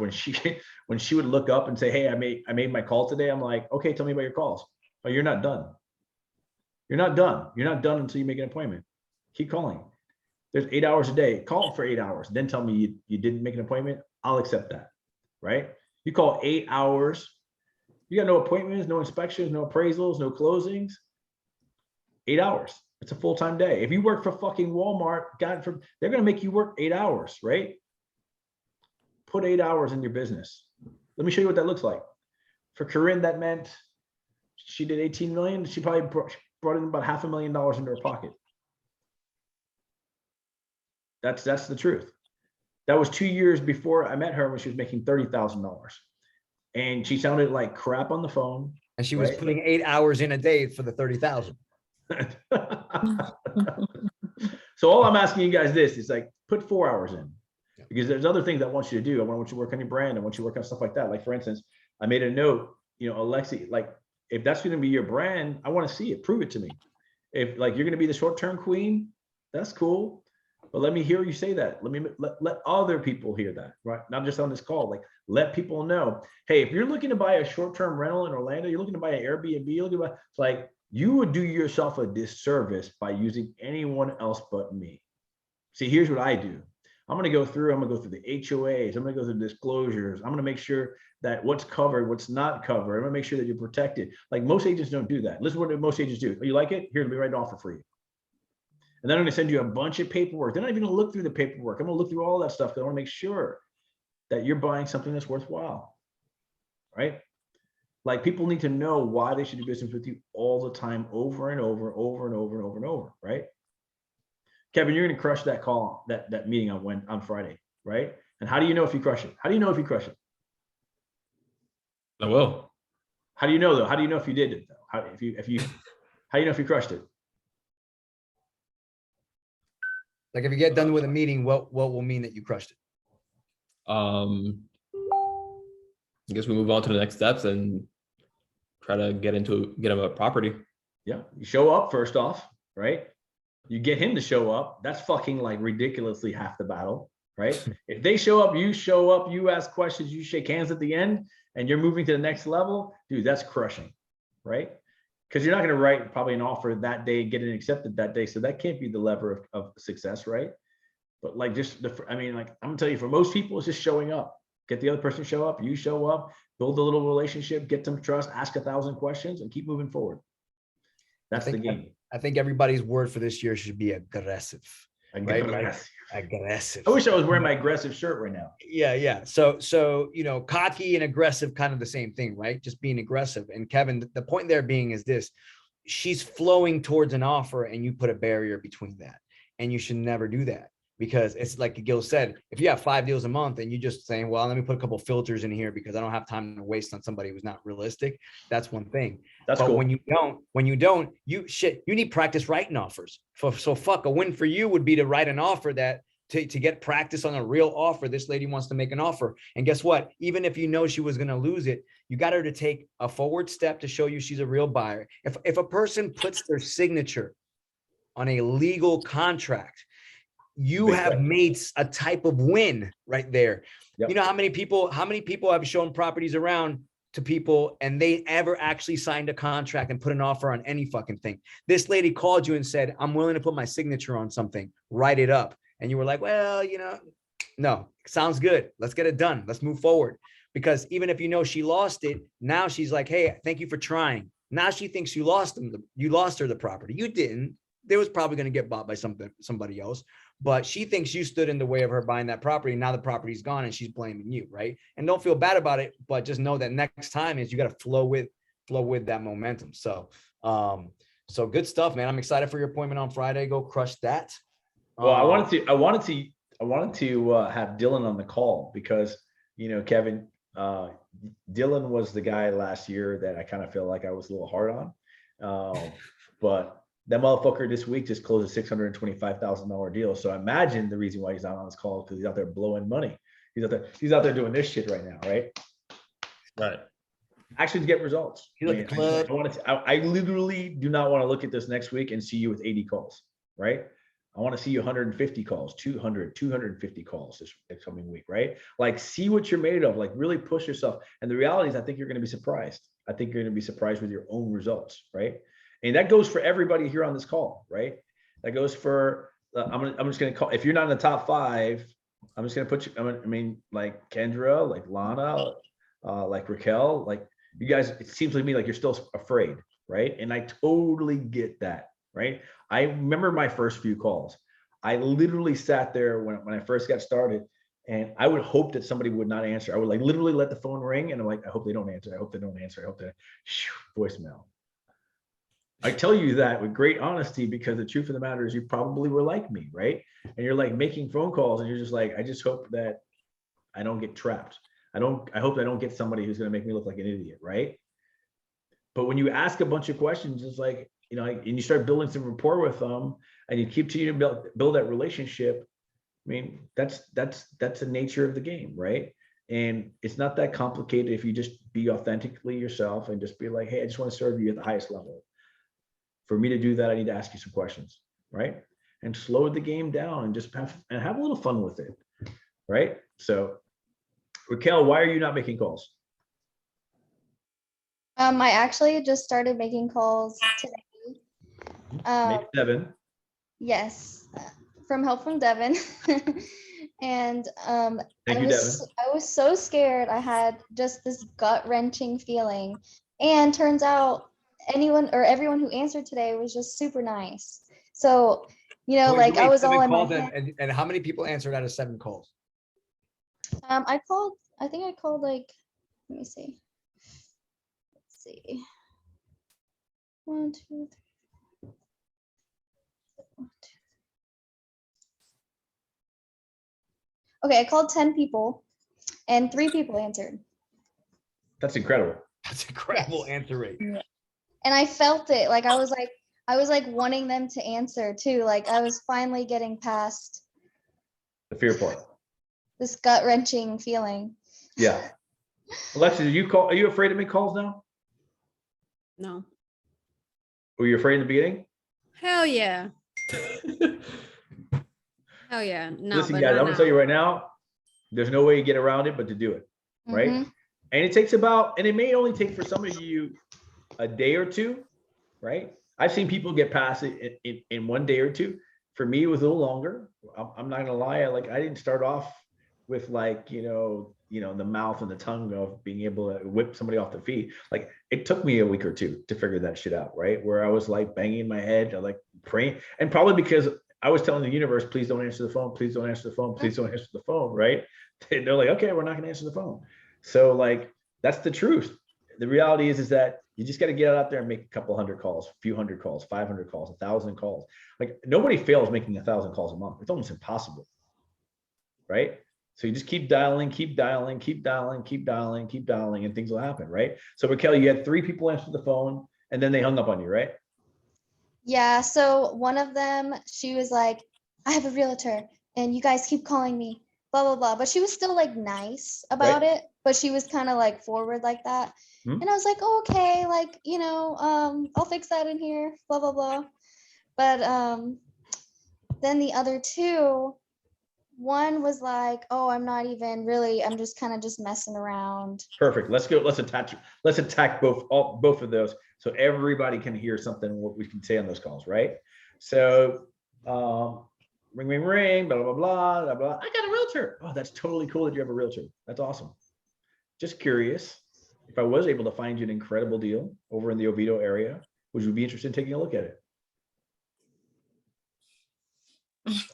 when she would look up and say, "Hey, I made my call today." I'm like, "Okay, tell me about your calls." "Oh, you're not done. You're not done. You're not done until you make an appointment. Keep calling. There's 8 hours a day. Call for 8 hours. Then tell me you didn't make an appointment. I'll accept that." Right? You call 8 hours. You got no appointments, no inspections, no appraisals, no closings. 8 hours. It's a full-time day. If you work for fucking Walmart, they're going to make you work 8 hours, right? Put 8 hours in your business. Let me show you what that looks like. For Corinne, that meant she did 18 million. She probably brought in about $500,000 into her pocket. That's the truth. That was 2 years before I met her, when she was making $30,000. And she sounded like crap on the phone. And she was putting 8 hours in a day for the 30,000. So all I'm asking you guys this is like, put 4 hours in, because there's other things I want you to do. I want you to work on your brand. I want you to work on stuff like that. Like for instance, I made a note, Alexi, like if that's going to be your brand, I want to see it. Prove it to me. If like you're going to be the short-term queen, that's cool. But let me hear you say that. Let other people hear that, right? Not just on this call. Like let people know, hey, if you're looking to buy a short-term rental in Orlando, you're looking to buy an Airbnb, you're looking to buy, it's like you would do yourself a disservice by using anyone else but me. See, here's what I do. I'm gonna go through the HOAs, I'm gonna go through disclosures, I'm gonna make sure that what's covered, what's not covered, I'm gonna make sure that you're protected. Like most agents don't do that. Listen to what most agents do. Oh, you like it? Here, let me write an offer for you. And then I'm gonna send you a bunch of paperwork. They're not even gonna look through the paperwork. I'm gonna look through all that stuff because I wanna make sure that you're buying something that's worthwhile, right? Like people need to know why they should do business with you all the time, over and over, right? Kevin, you're gonna crush that call, that meeting on Friday, right? And how do you know if you crush it? How do you know if you crush it? I will. How do you know though? How do you know if you did it though? How do you know if you crushed it? Like if you get done with a meeting, what will mean that you crushed it? I guess we move on to the next steps and try to get him a property. Yeah, you show up first off, right? You get him to show up. That's fucking like ridiculously half the battle, right? If they show up, you ask questions, you shake hands at the end, and you're moving to the next level, dude, that's crushing, right? Because you're not going to write probably an offer that day, get it accepted that day. So that can't be the lever of success, right? But like I'm gonna tell you, for most people, it's just showing up. Get the other person to show up, you show up, build a little relationship, get some trust, ask 1,000 questions, and keep moving forward. That's the game. I think everybody's word for this year should be aggressive. Right? Aggressive. I wish I was wearing my aggressive shirt right now. Yeah. So cocky and aggressive, kind of the same thing, right? Just being aggressive. And Kevin, the point there being is this: she's flowing towards an offer, and you put a barrier between that, and you should never do that. Because it's like Gil said, if you have 5 deals a month and you just saying, well, let me put a couple filters in here because I don't have time to waste on somebody who's not realistic. That's one thing. That's but cool. when you don't, you need practice writing offers. So fuck, a win for you would be to write an offer that to get practice on a real offer. This lady wants to make an offer. And guess what? Even if you know she was going to lose it, you got her to take a forward step to show you she's a real buyer. If a person puts their signature on a legal contract, you have made a type of win right there. Yep. You know how many people have shown properties around to people and they ever actually signed a contract and put an offer on any fucking thing? This lady called you and said, I'm willing to put my signature on something, write it up. And you were like, well, no, sounds good. Let's get it done. Let's move forward. Because even if she lost it, now she's like, hey, thank you for trying. Now she thinks you lost her the property. You didn't. They was probably going to get bought by somebody else. but she thinks you stood in the way of her buying that property. Now the property's gone and she's blaming you, right? And don't feel bad about it, but just know that next time is you got to flow with that momentum. So, so good stuff, man. I'm excited for your appointment on Friday. Go crush that. Well, I wanted to have Dylan on the call because, Kevin, Dylan was the guy last year that I kind of feel like I was a little hard on. But that motherfucker this week just closed a $625,000 deal. So I imagine the reason why he's not on this call is because he's out there blowing money. He's out there doing this shit right now, right? Right. Actually, to get results. You like the club. I literally do not want to look at this next week and see you with 80 calls, right? I want to see you 150 calls, 200, 250 calls this coming week, right? Like, see what you're made of, like really push yourself. And the reality is, I think you're going to be surprised. I think you're going to be surprised with your own results, right? And that goes for everybody here on this call, right? That goes for, I'm just going to call, if you're not in the top 5, I'm just going to put you, like Kendra, like Lana, like Raquel, like you guys, it seems to me like you're still afraid, right? And I totally get that, right? I remember my first few calls. I literally sat there when I first got started, and I would hope that somebody would not answer. I would like literally let the phone ring, and I'm like, I hope they don't answer. I hope they don't answer. I hope they voicemail. I tell you that with great honesty, because the truth of the matter is you probably were like me, right? And you're like making phone calls and you're just like, I just hope that I don't get trapped. I hope I don't get somebody who's going to make me look like an idiot, right? But when you ask a bunch of questions, it's like, and you start building some rapport with them and you continue to build that relationship. I mean, that's the nature of the game, right? And it's not that complicated if you just be authentically yourself and just be like, hey, I just want to serve you at the highest level. For me to do that, I need to ask you some questions, right? And slow the game down and just have a little fun with it, right? So, Raquel, why are you not making calls? I actually just started making calls today. Maybe Devin. Yes, from help from Devin. And Thank you, Devin. I was so scared. I had just this gut-wrenching feeling. And turns out everyone who answered today was just super nice. So, I was all in my head. And how many people answered out of 7 calls? I think I called like, let me see. Let's see. 1, 2, 3. 1, 2. Okay, I called 10 people and 3 people answered. That's incredible. That's incredible answer rate. And I felt it. Like I was like wanting them to answer too. Like I was finally getting past the fear part. This gut-wrenching feeling. Yeah. Alexa, are you afraid to make calls now? No. Were you afraid in the beginning? Hell yeah. Hell yeah. No, listen, guys, I'm gonna tell you right now, there's no way you get around it but to do it, right? And it may only take for some of you a day or 2, right? I've seen people get past it in 1 day or 2. For me, it was a little longer. I'm not gonna lie. I didn't start off with like, the mouth and the tongue of being able to whip somebody off their feet. Like it took me a week or 2 to figure that shit out, right? Where I was like banging my head, like praying, and probably because I was telling the universe, please don't answer the phone, please don't answer the phone, please don't answer the phone, right? They're like, okay, we're not gonna answer the phone. So like, that's the truth. The reality is that you just got to get out there and make a couple hundred calls, a few hundred calls, 500 calls, 1,000 calls. Like nobody fails making 1,000 calls a month. It's almost impossible, right? So you just keep dialing, keep dialing, keep dialing, keep dialing, keep dialing, and things will happen, right? So Raquel, you had 3 people answer the phone and then they hung up on you, right? Yeah, so one of them, she was like, I have a realtor and you guys keep calling me, blah, blah, blah. But she was still like nice about it, but she was kind of like forward like that. And I was like, oh, okay, like, I'll fix that in here, blah, blah, blah. But then the other 2, one was like, oh, I'm not even really, I'm just kind of just messing around. Perfect. Let's go. Let's attack both of those. So everybody can hear something, what we can say on those calls, right? So ring, ring, ring, blah, blah, blah, blah, blah. I got a realtor. Oh, that's totally cool that you have a realtor. That's awesome. Just curious, if I was able to find you an incredible deal over in the Oviedo area, would you be interested in taking a look at it?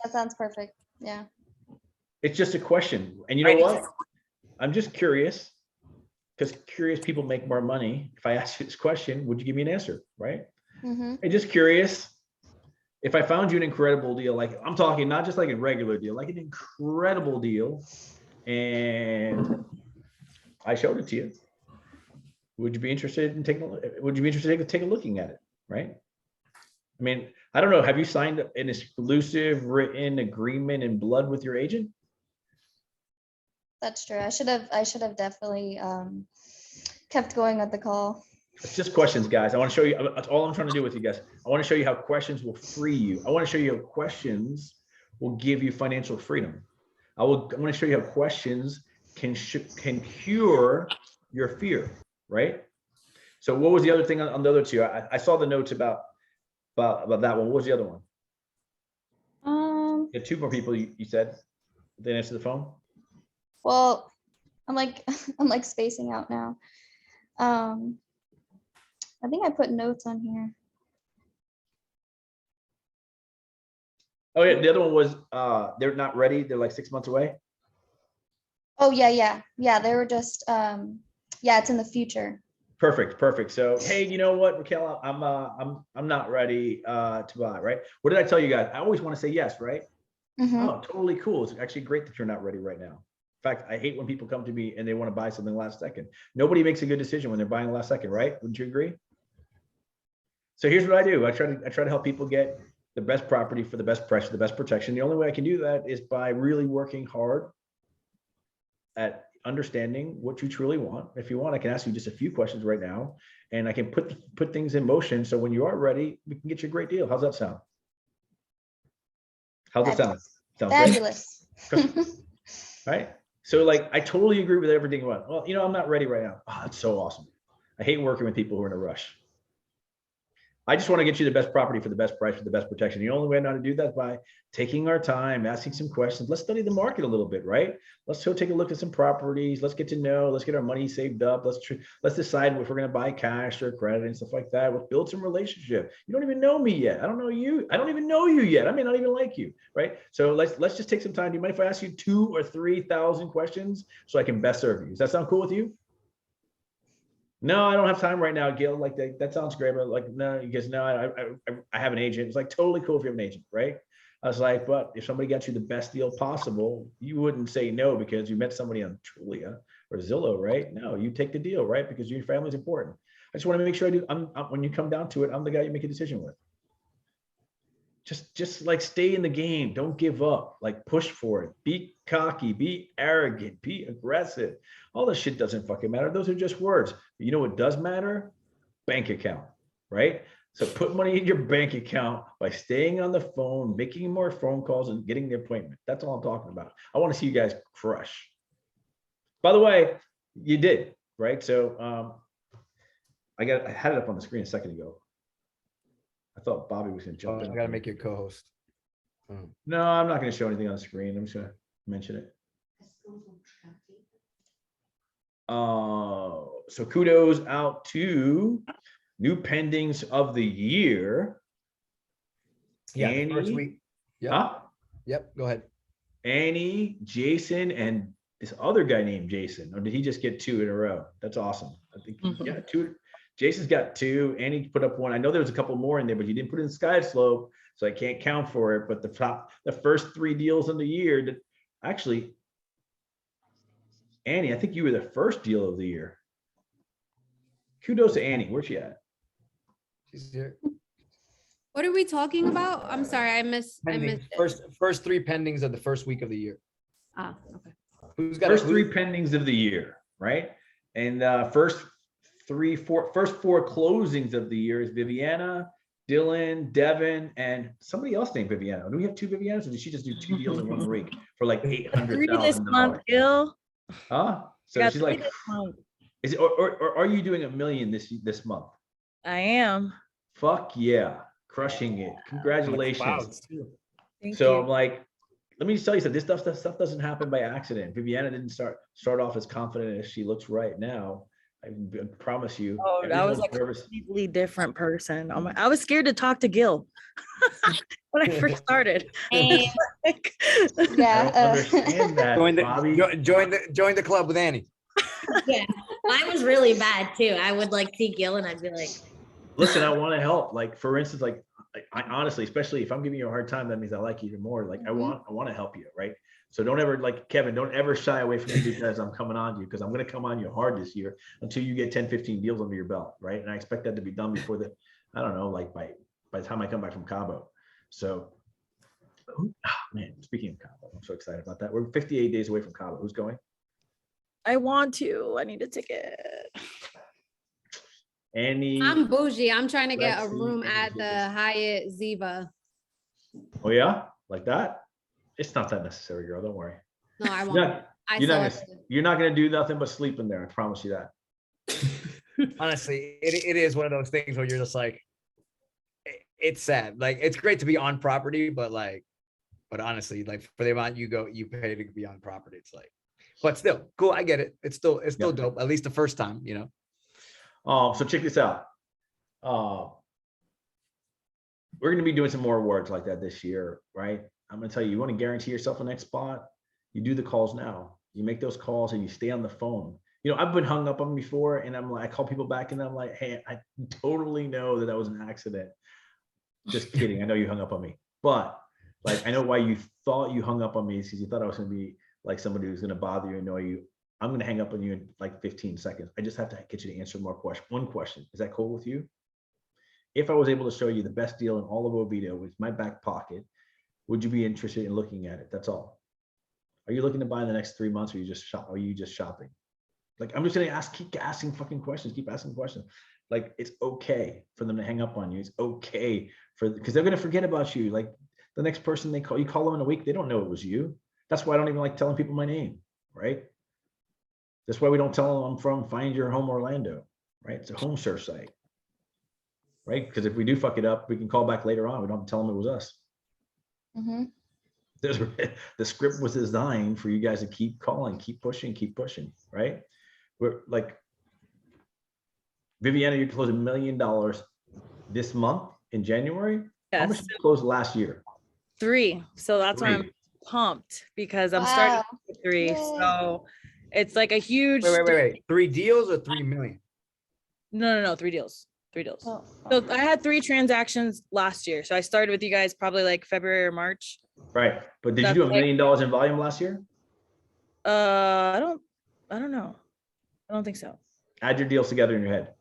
That sounds perfect. Yeah. It's just a question. And you know what? I'm just curious, because curious people make more money. If I ask you this question, would you give me an answer? Right? Mm-hmm. I'm just curious. If I found you an incredible deal, like I'm talking not just like a regular deal, like an incredible deal, and I showed it to you, would you be interested in taking looking at it? Right? I mean, I don't know. Have you signed an exclusive written agreement in blood with your agent? That's true. I should have definitely kept going with the call. It's just questions, guys. I want to show you. That's all I'm trying to do with you guys. I want to show you how questions will free you. I want to show you how questions will give you financial freedom. I want to show you how questions can cure your fear, right? So what was the other thing on the other two? I saw the notes about that one. What was the other one? You had two more people you said they answered the phone. Well, I'm like spacing out now. I think I put notes on here. Oh yeah, the other one was they're not ready. They're like 6 months away. Oh yeah. They were just yeah, it's in the future. Perfect. So hey, you know what, Raquel, I'm not ready to buy. Right? What did I tell you guys? I always want to say yes, right? Mm-hmm. Oh, totally cool. It's actually great that you're not ready right now. In fact, I hate when people come to me and they want to buy something last second. Nobody makes a good decision when they're buying last second, right? Wouldn't you agree? So here's what I do. I try to help people get the best property for the best price, for the best protection. The only way I can do that is by really working hard at understanding what you truly want. If you want, I can ask you just a few questions right now, and I can put things in motion. So when you are ready, we can get you a great deal. How's that sound? How's it sound? Sounds fabulous. Right? So like, I totally agree with everything you want. Well, you know, I'm not ready right now. Oh, that's so awesome. I hate working with people who are in a rush. I just want to get you the best property for the best price, for the best protection. The only way I know how to do that is by taking our time, asking some questions. Let's study the market a little bit, right? Let's go take a look at some properties. Let's get to know, let's get our money saved up. Let's decide if we're going to buy cash or credit and stuff like that. Let's build some relationship. You don't even know me yet. I don't know you. I don't even know you yet. I may not even like you, right? So let's just take some time. Do you mind if I ask you 2,000 or 3,000 questions so I can best serve you? Does that sound cool with you? No, I don't have time right now, Gil. Like that sounds great, but like no, because no, I have an agent. It's like totally cool if you have an agent, right? I was like, but if somebody got you the best deal possible, you wouldn't say no because you met somebody on Trulia or Zillow, right? No, you take the deal, right? Because your family's important. I just want to make sure when you come down to it, I'm the guy you make a decision with. Just like stay in the game. Don't give up. Like push for it. Be cocky, be arrogant, be aggressive. All this shit doesn't fucking matter. Those are just words. But you know what does matter? Bank account, right? So put money in your bank account by staying on the phone, making more phone calls and getting the appointment. That's all I'm talking about. I want to see you guys crush. By the way, you did, right? So I had it up on the screen a second ago. I thought Bobby was going to jump in. I got to make you a co-host. No, I'm not going to show anything on the screen. I'm just going to mention it. So kudos out to new pendings of the year. Yeah, Annie, the first week. Yep. Huh? Yep. Go ahead. Annie, Jason, and this other guy named Jason. Or did he just get 2 in a row? That's awesome. I think he got 2. Jason's got 2. Annie put up 1. I know there was a couple more in there, but you didn't put in Sky Slope, so I can't count for it. But the first 3 deals in the year, actually, Annie, I think you were the first deal of the year. Kudos to Annie. Where's she at? She's here. What are we talking about? I'm sorry, I missed it. First 3 pendings of the first week of the year. Ah, okay. Who's got first 3 pendings of the year, right? And first 4 closings of the year is Viviana, Dylan, Devin, and somebody else named Viviana. Do we have 2 Vivianas, or did she just do 2 deals in 1 week for like $800,000? This month, Gil. Huh? So she's like, is it, or are you doing $1 million this month? I am. Fuck yeah, crushing it! Congratulations. Thank So you. I'm like, let me just tell you something. This stuff doesn't happen by accident. Viviana didn't start off as confident as she looks right now. I promise you. Oh, I was a everyone's nervous. completely different person. I was scared to talk to Gil when I first started. Hey, Like, I Yeah. don't understand that, Bobby. Join the club with Annie. yeah, mine was really bad too. I would like see Gil and I'd be like, Listen, I want to help. Like, for instance, like I honestly, especially if I'm giving you a hard time, that means I like you even more. Like, I want to help you, right? So don't ever, like Kevin, don't ever shy away from me because I'm coming on you, because I'm going to come on you hard this year until you get 10, 15 deals under your belt, right? And I expect that to be done before I don't know, like by the time I come back from Cabo. So, man, speaking of Cabo, I'm so excited about that. We're 58 days away from Cabo. Who's going? I want to. I need a ticket. Annie. I'm bougie. I'm trying to get a Lexi, room and at the Lucas. Hyatt Ziva. Oh yeah, like that? It's not that necessary, girl. Don't worry. No, I You're won't. not, I you're not saw gonna, it. you're not gonna do nothing but sleep in there. I promise you that. Honestly, it is one of those things where you're just like, it's sad. Like, it's great to be on property, but honestly, like for the amount you pay to be on property, it's like, but still cool. I get it. It's still Yeah. dope. At least the first time, you know. So check this out. We're gonna be doing some more awards like that this year, right? I'm gonna tell you, you want to guarantee yourself a next spot, you do the calls now. You make those calls and you stay on the phone. You know, I've been hung up on before, and I'm like, I call people back and I'm like, hey, I totally know that was an accident. Just kidding. I know you hung up on me, but like, I know why you thought you hung up on me, because you thought I was gonna be like somebody who's gonna bother you, annoy you. I'm gonna hang up on you in like 15 seconds. I just have to get you to answer one question. Is that cool with you? If I was able to show you the best deal in all of Oviedo with my back pocket, would you be interested in looking at it? That's all. Are you looking to buy in the next 3 months, or are you just shopping? Like, I'm just gonna keep asking fucking questions, keep asking questions. Like, it's okay for them to hang up on you. It's okay because they're gonna forget about you. Like, the next person you call them in a week, they don't know it was you. That's why I don't even like telling people my name, right? That's why we don't tell them I'm from Find Your Home Orlando, right? It's a home search site, right? Because if we do fuck it up, we can call back later on. We don't have to tell them it was us. Mhm. The script was designed for you guys to keep calling, keep pushing, right? We're like, Viviana, you closed $1 million this month in January. How much Yes, did you close last year? 3. So that's why I'm 3. pumped, because I'm starting Wow. with 3. Yay. So it's like a huge. Wait. 3 deals or 3 million? No. 3 deals. 3 deals. Oh, So I had 3 transactions last year. So I started with you guys probably like February or March. Right. But did you That's do $1 like- million in volume last year? I don't know. I don't think so. Add your deals together in your head.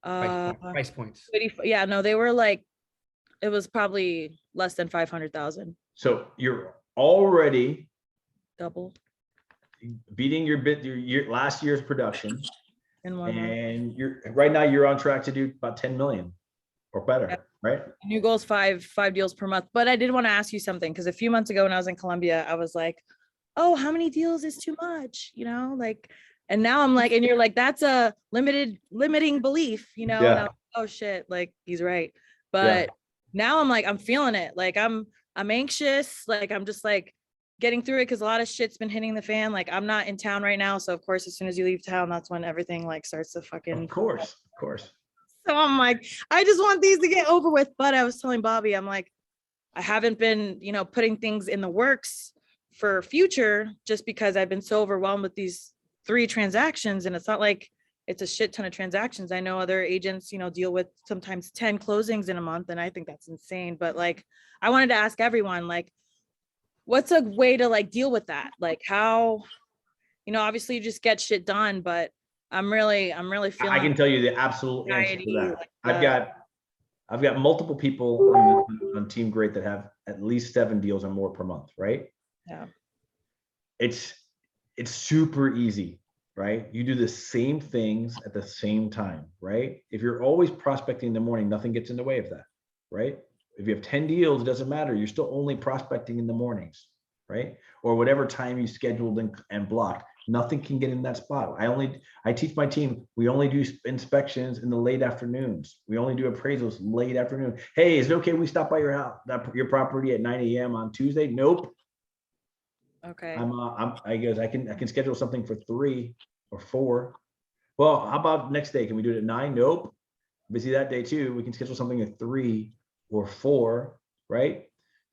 Price points. Yeah, no, they were like, it was probably less than 500,000. So you're already Double beating your last year's production, in 1 month. and right now you're on track to do about 10 million or better, right? New goal is 5 deals per month. But I did want to ask you something, because a few months ago when I was in Colombia, I was like, oh, how many deals is too much? You know, like, and now I'm like, and you're like, that's a limiting belief, you know? Yeah. And I'm like, oh shit, like he's right. But now I'm like, I'm feeling it. Like I'm anxious. Like I'm just like getting through it, because a lot of shit's been hitting the fan. Like I'm not in town right now. So of course, as soon as you leave town, that's when everything like starts to fucking. Of course. So I'm like, I just want these to get over with. But I was telling Bobby, I'm like, I haven't been, putting things in the works for future, just because I've been so overwhelmed with these 3 transactions. And it's not like it's a shit ton of transactions. I know other agents, deal with sometimes 10 closings in a month. And I think that's insane. But like, I wanted to ask everyone, like, what's a way to like deal with that? Like how, obviously you just get shit done, but I'm really feeling. I can tell you the absolute answer to anxiety, that. I've got multiple people on Team Great that have at least 7 deals or more per month, right? Yeah. It's super easy, right? You do the same things at the same time, right? If you're always prospecting in the morning, nothing gets in the way of that, right? If you have 10 deals, it doesn't matter. You're still only prospecting in the mornings, right? Or whatever time you scheduled and blocked. Nothing can get in that spot. I teach my team, we only do inspections in the late afternoons. We only do appraisals late afternoon. Hey, is it okay we stop by your house, your property at 9 a.m. on Tuesday? Nope. Okay. I can schedule something for 3 or 4, Well, how about next day? Can we do it at 9? Nope. Busy that day too. We can schedule something at 3 or 4, right?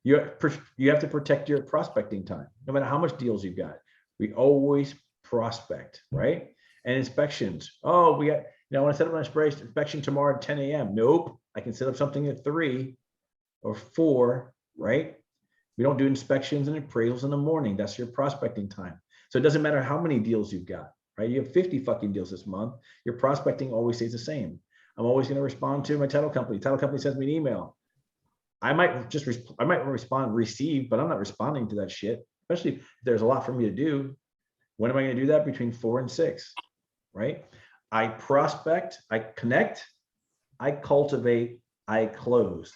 You have to protect your prospecting time, no matter how much deals you've got. We always prospect, right? And inspections. Oh, we got, I want to set up an inspection tomorrow at 10 a.m. Nope. I can set up something at 3 or 4, right? We don't do inspections and appraisals in the morning. That's your prospecting time. So it doesn't matter how many deals you've got, right? You have 50 fucking deals this month. Your prospecting always stays the same. I'm always going to respond to my title company. Title company sends me an email. I might receive, but I'm not responding to that shit, especially if there's a lot for me to do. When am I going to do that? Between 4 and 6, right? I prospect, I connect, I cultivate, I close,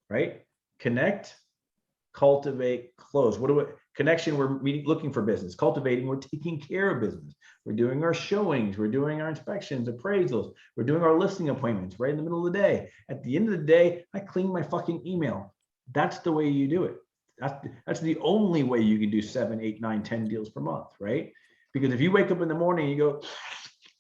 right? Connect, cultivate, close. Connection, we're looking for business. Cultivating, we're taking care of business. We're doing our showings, we're doing our inspections, appraisals, we're doing our listing appointments right in the middle of the day. At the end of the day, I clean my fucking email. That's the way you do it. That's the only way you can do 7, 8, 9, 10 deals per month, right? Because if you wake up in the morning, you go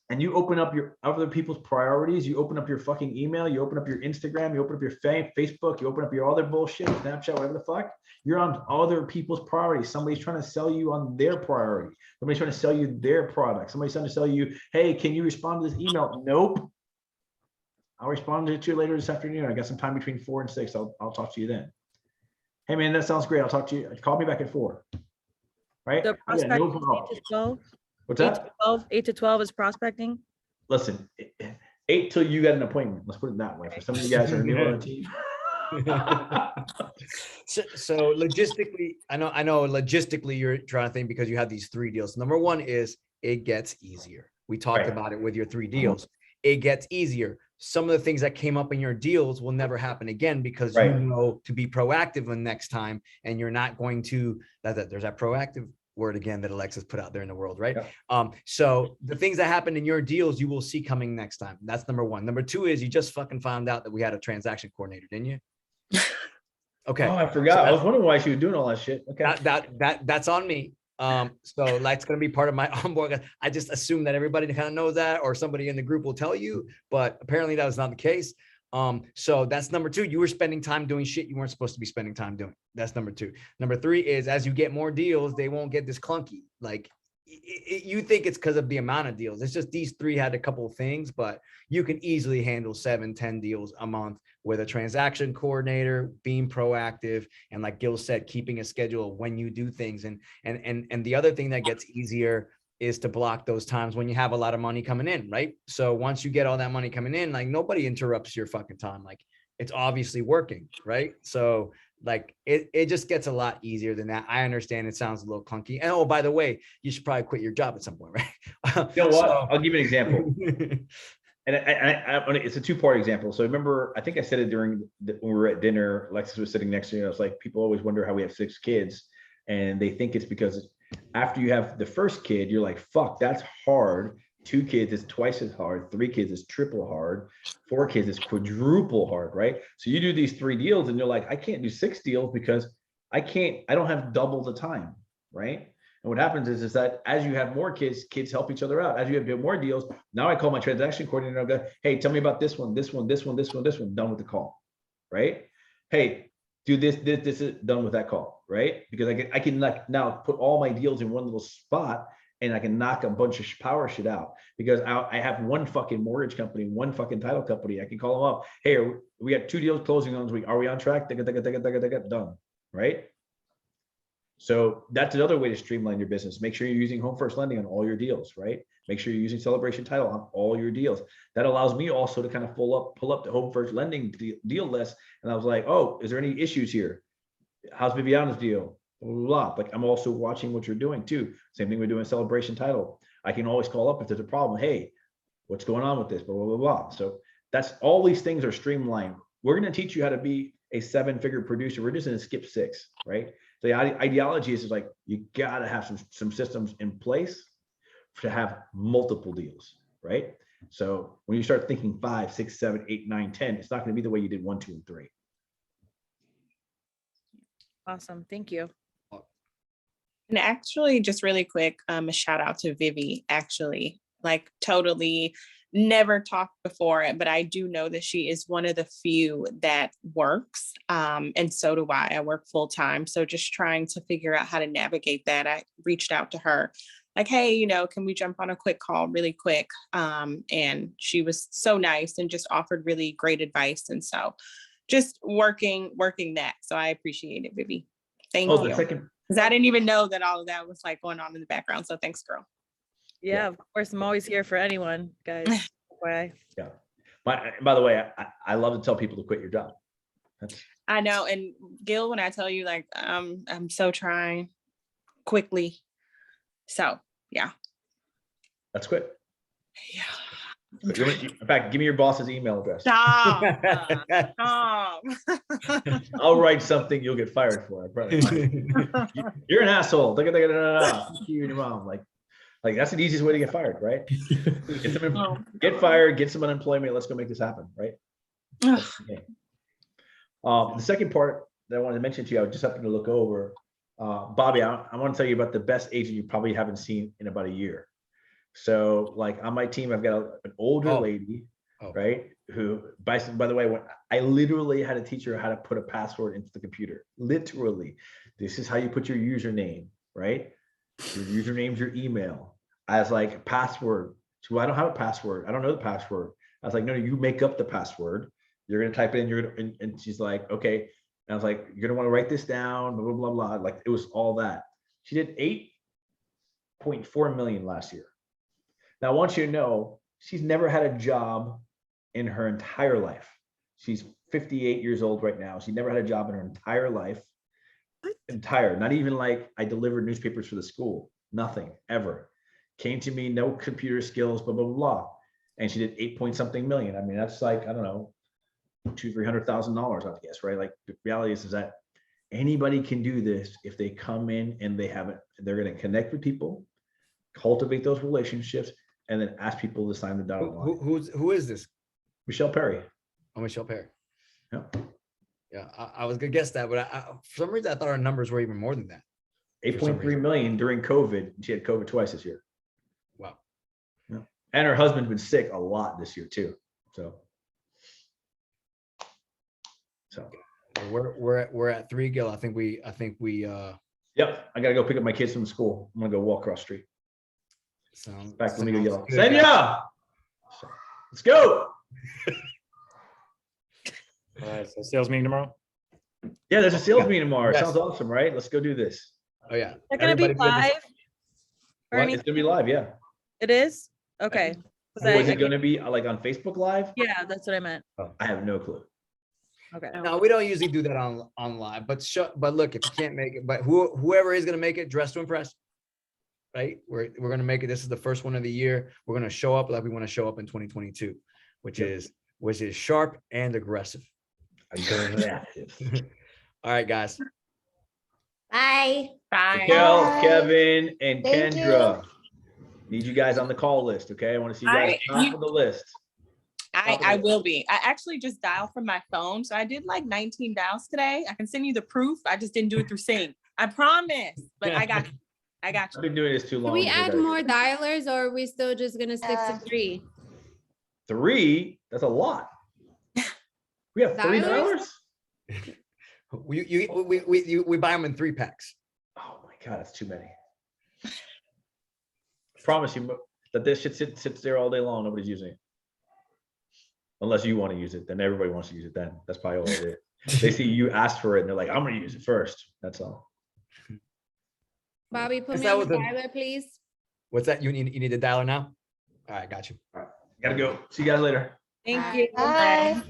and you open up your other people's priorities, you open up your fucking email, you open up your Instagram, you open up your Facebook, you open up your other bullshit, Snapchat, whatever the fuck, you're on other people's priorities. Somebody's trying to sell you on their priority. Somebody's trying to sell you their product. Somebody's trying to sell you, hey, can you respond to this email? Nope. I'll respond to you later this afternoon. I got some time between 4 and 6. I'll talk to you then. Hey man, that sounds great. I'll talk to you. Call me back at 4. Right? The I got no prospecting is 8 problem. to 12. What's 8 that? to 12. 8 to 12 is prospecting. Listen, 8 till you get an appointment. Let's put it that way. For some of you guys who are new on the team. So logistically, I know logistically you're trying to think because you have these 3 deals. Number 1 is it gets easier. We talked about it with your 3 deals. It gets easier. Some of the things that came up in your deals will never happen again because you know to be proactive the next time, and you're not going to there's that proactive word again that Alexis put out there in the world, right? So the things that happened in your deals, you will see coming next time. That's number 1. Number 2 is you just fucking found out that we had a transaction coordinator, didn't you? Okay. Oh, I forgot. I was wondering why she was doing all that shit. Okay. That's on me. So that's going to be part of my onboard. I just assume that everybody kind of knows that, or somebody in the group will tell you, but apparently that was not the case. So that's number 2. You were spending time doing shit you weren't supposed to be spending time doing. That's number 2. Number 3 is as you get more deals, they won't get this clunky. Like you think it's because of the amount of deals. It's just these 3 had a couple of things, but you can easily handle 7, 10 deals a month with a transaction coordinator, being proactive, and like Gil said, keeping a schedule of when you do things. And the other thing that gets easier is to block those times when you have a lot of money coming in, right? So once you get all that money coming in, like nobody interrupts your fucking time. Like it's obviously working, right? So like it just gets a lot easier than that. I understand it sounds a little clunky. And oh, by the way, you should probably quit your job at some point, right? You know what? I'll give you an example. And it's a 2-part example. So remember, I think I said it when we were at dinner, Alexis was sitting next to me. I was like, people always wonder how we have 6 kids. And they think it's because after you have the first kid, you're like, fuck, that's hard. 2 kids is twice as hard. 3 kids is triple hard. 4 kids is quadruple hard, right? So you do these 3 deals and you're like, I can't do 6 deals because I don't have double the time, right? And what happens is that as you have more kids help each other out. As you have more deals, now I call my transaction coordinator and I go, hey, tell me about this one, done with the call, right? Hey, do this is done with that call, right? Because I can like now put all my deals in one little spot and I can knock a bunch of power shit out because I have one fucking mortgage company, one fucking title company. I can call them up. Hey, we got 2 deals closing on this week. Are we on track? Done, right? So that's another way to streamline your business. Make sure you're using Home First Lending on all your deals, right? Make sure you're using Celebration Title on all your deals. That allows me also to kind of pull up the Home First Lending deal list. And I was like, oh, is there any issues here? How's Viviana's deal? Blah, blah, blah. Like I'm also watching what you're doing too. Same thing we're doing Celebration Title. I can always call up if there's a problem. Hey, what's going on with this? Blah, blah, blah, blah. So that's all these things are streamlined. We're going to teach you how to be a 7-figure producer. We're just going to skip 6, right? The ideology is like you got to have some systems in place to have multiple deals, right? So when you start thinking 5, 6, 7, 8, 9, 10, it's not going to be the way you did 1, 2, and 3. Awesome. Thank you. And actually, just really quick, a shout out to Vivi, actually, like totally never talked before, but I do know that she is one of the few that works. And so do I. I work full time. So just trying to figure out how to navigate that. I reached out to her like, hey, you know, can we jump on a quick call really quick? And she was so nice and just offered really great advice. And so just working that. So I appreciate it, Vivi. Thank you. Because I didn't even know that all of that was like going on in the background. So thanks, girl. Yeah, of course. I'm always here for anyone, guys. FYI. Yeah. By the way, I love to tell people to quit your job. I know. And Gil, when I tell you, like, I'm so trying quickly. So yeah. Let's quit. Yeah. In fact, give me your boss's email address. Stop. Stop. I'll write something you'll get fired for. I promise. You're an asshole. You and your mom. Like that's the easiest way to get fired, right? Get fired, get some unemployment. Let's go make this happen, right? The second part that I wanted to mention to you, I was just happened to look over. Bobby, I want to tell you about the best agent you probably haven't seen in about a year. So, like on my team, I've got an older lady, right? Who, by the way, when I literally had to teach her how to put a password into the computer. Literally, this is how you put your username, right? Your username's your email. I was like, password. So I don't have a password. I don't know the password. I was like, no, you make up the password. You're gonna type it in. And she's like, okay. And I was like, you're gonna want to write this down. Blah blah blah blah. Like it was all that. She did 8.4 million last year. Now I want you to know she's never had a job in her entire life. She's 58 years old right now. She never had a job in her entire life. Not even like I delivered newspapers for the school. Nothing ever. Came to me, no computer skills, blah blah blah. And she did 8 point something million. I mean, that's like, I don't know, $200,000-$300,000, I guess, right? Like the reality is that anybody can do this if they come in and they have it. They're going to connect with people, cultivate those relationships, and then ask people to sign the dotted line. Who is this? Michelle Perry. Oh, Michelle Perry. Yeah. Yeah, I was gonna guess that, but for some reason I thought our numbers were even more than that. 8.3 million during COVID. She had COVID twice this year. Wow. Yeah. And her husband's been sick a lot this year too. So we're at 3, Gil. I think we Yep. I gotta go pick up my kids from school. I'm gonna go walk across the street. Back, let me go yell. good, Senya! Let's go. All right, so sales meeting tomorrow. Yeah, there's a sales meeting tomorrow. Yes. Sounds awesome, right? Let's go do this. Oh yeah. They're gonna be live. Or What? It's gonna be live, yeah. It is? Okay. Was it gonna be like on Facebook Live? Yeah, that's what I meant. I have no clue. Okay. No, we don't usually do that on live, but look, if you can't make it, but whoever is gonna make it, dress to impress. Right? We're gonna make it. This is the first one of the year. We're gonna show up like we want to show up in 2022, which is sharp and aggressive. All right, guys. Bye. Bye. Mikel, Kevin, and Thank Kendra. Need you guys on the call list, okay? I want to see you guys top of the list. I will be. I actually just dialed from my phone. So I did like 19 dials today. I can send you the proof. I just didn't do it through Sync. I promise. But I got you. I've been doing this too long. Can we add more dialers, or are we still just gonna stick to 3? 3? That's a lot. We have 3 Dialers? dialers? We buy them in 3 packs. Oh my God, that's too many. I promise you that this shit sits there all day long. Nobody's using it. Unless you want to use it, then everybody wants to use it then. That's probably all it is. They see you ask for it and they're like, I'm going to use it first. That's all. Bobby, put Is me that on the what the- dialer, please. What's that? You need a dialer now? All right, got you. All right. Gotta go. See you guys later. Thank you. Bye.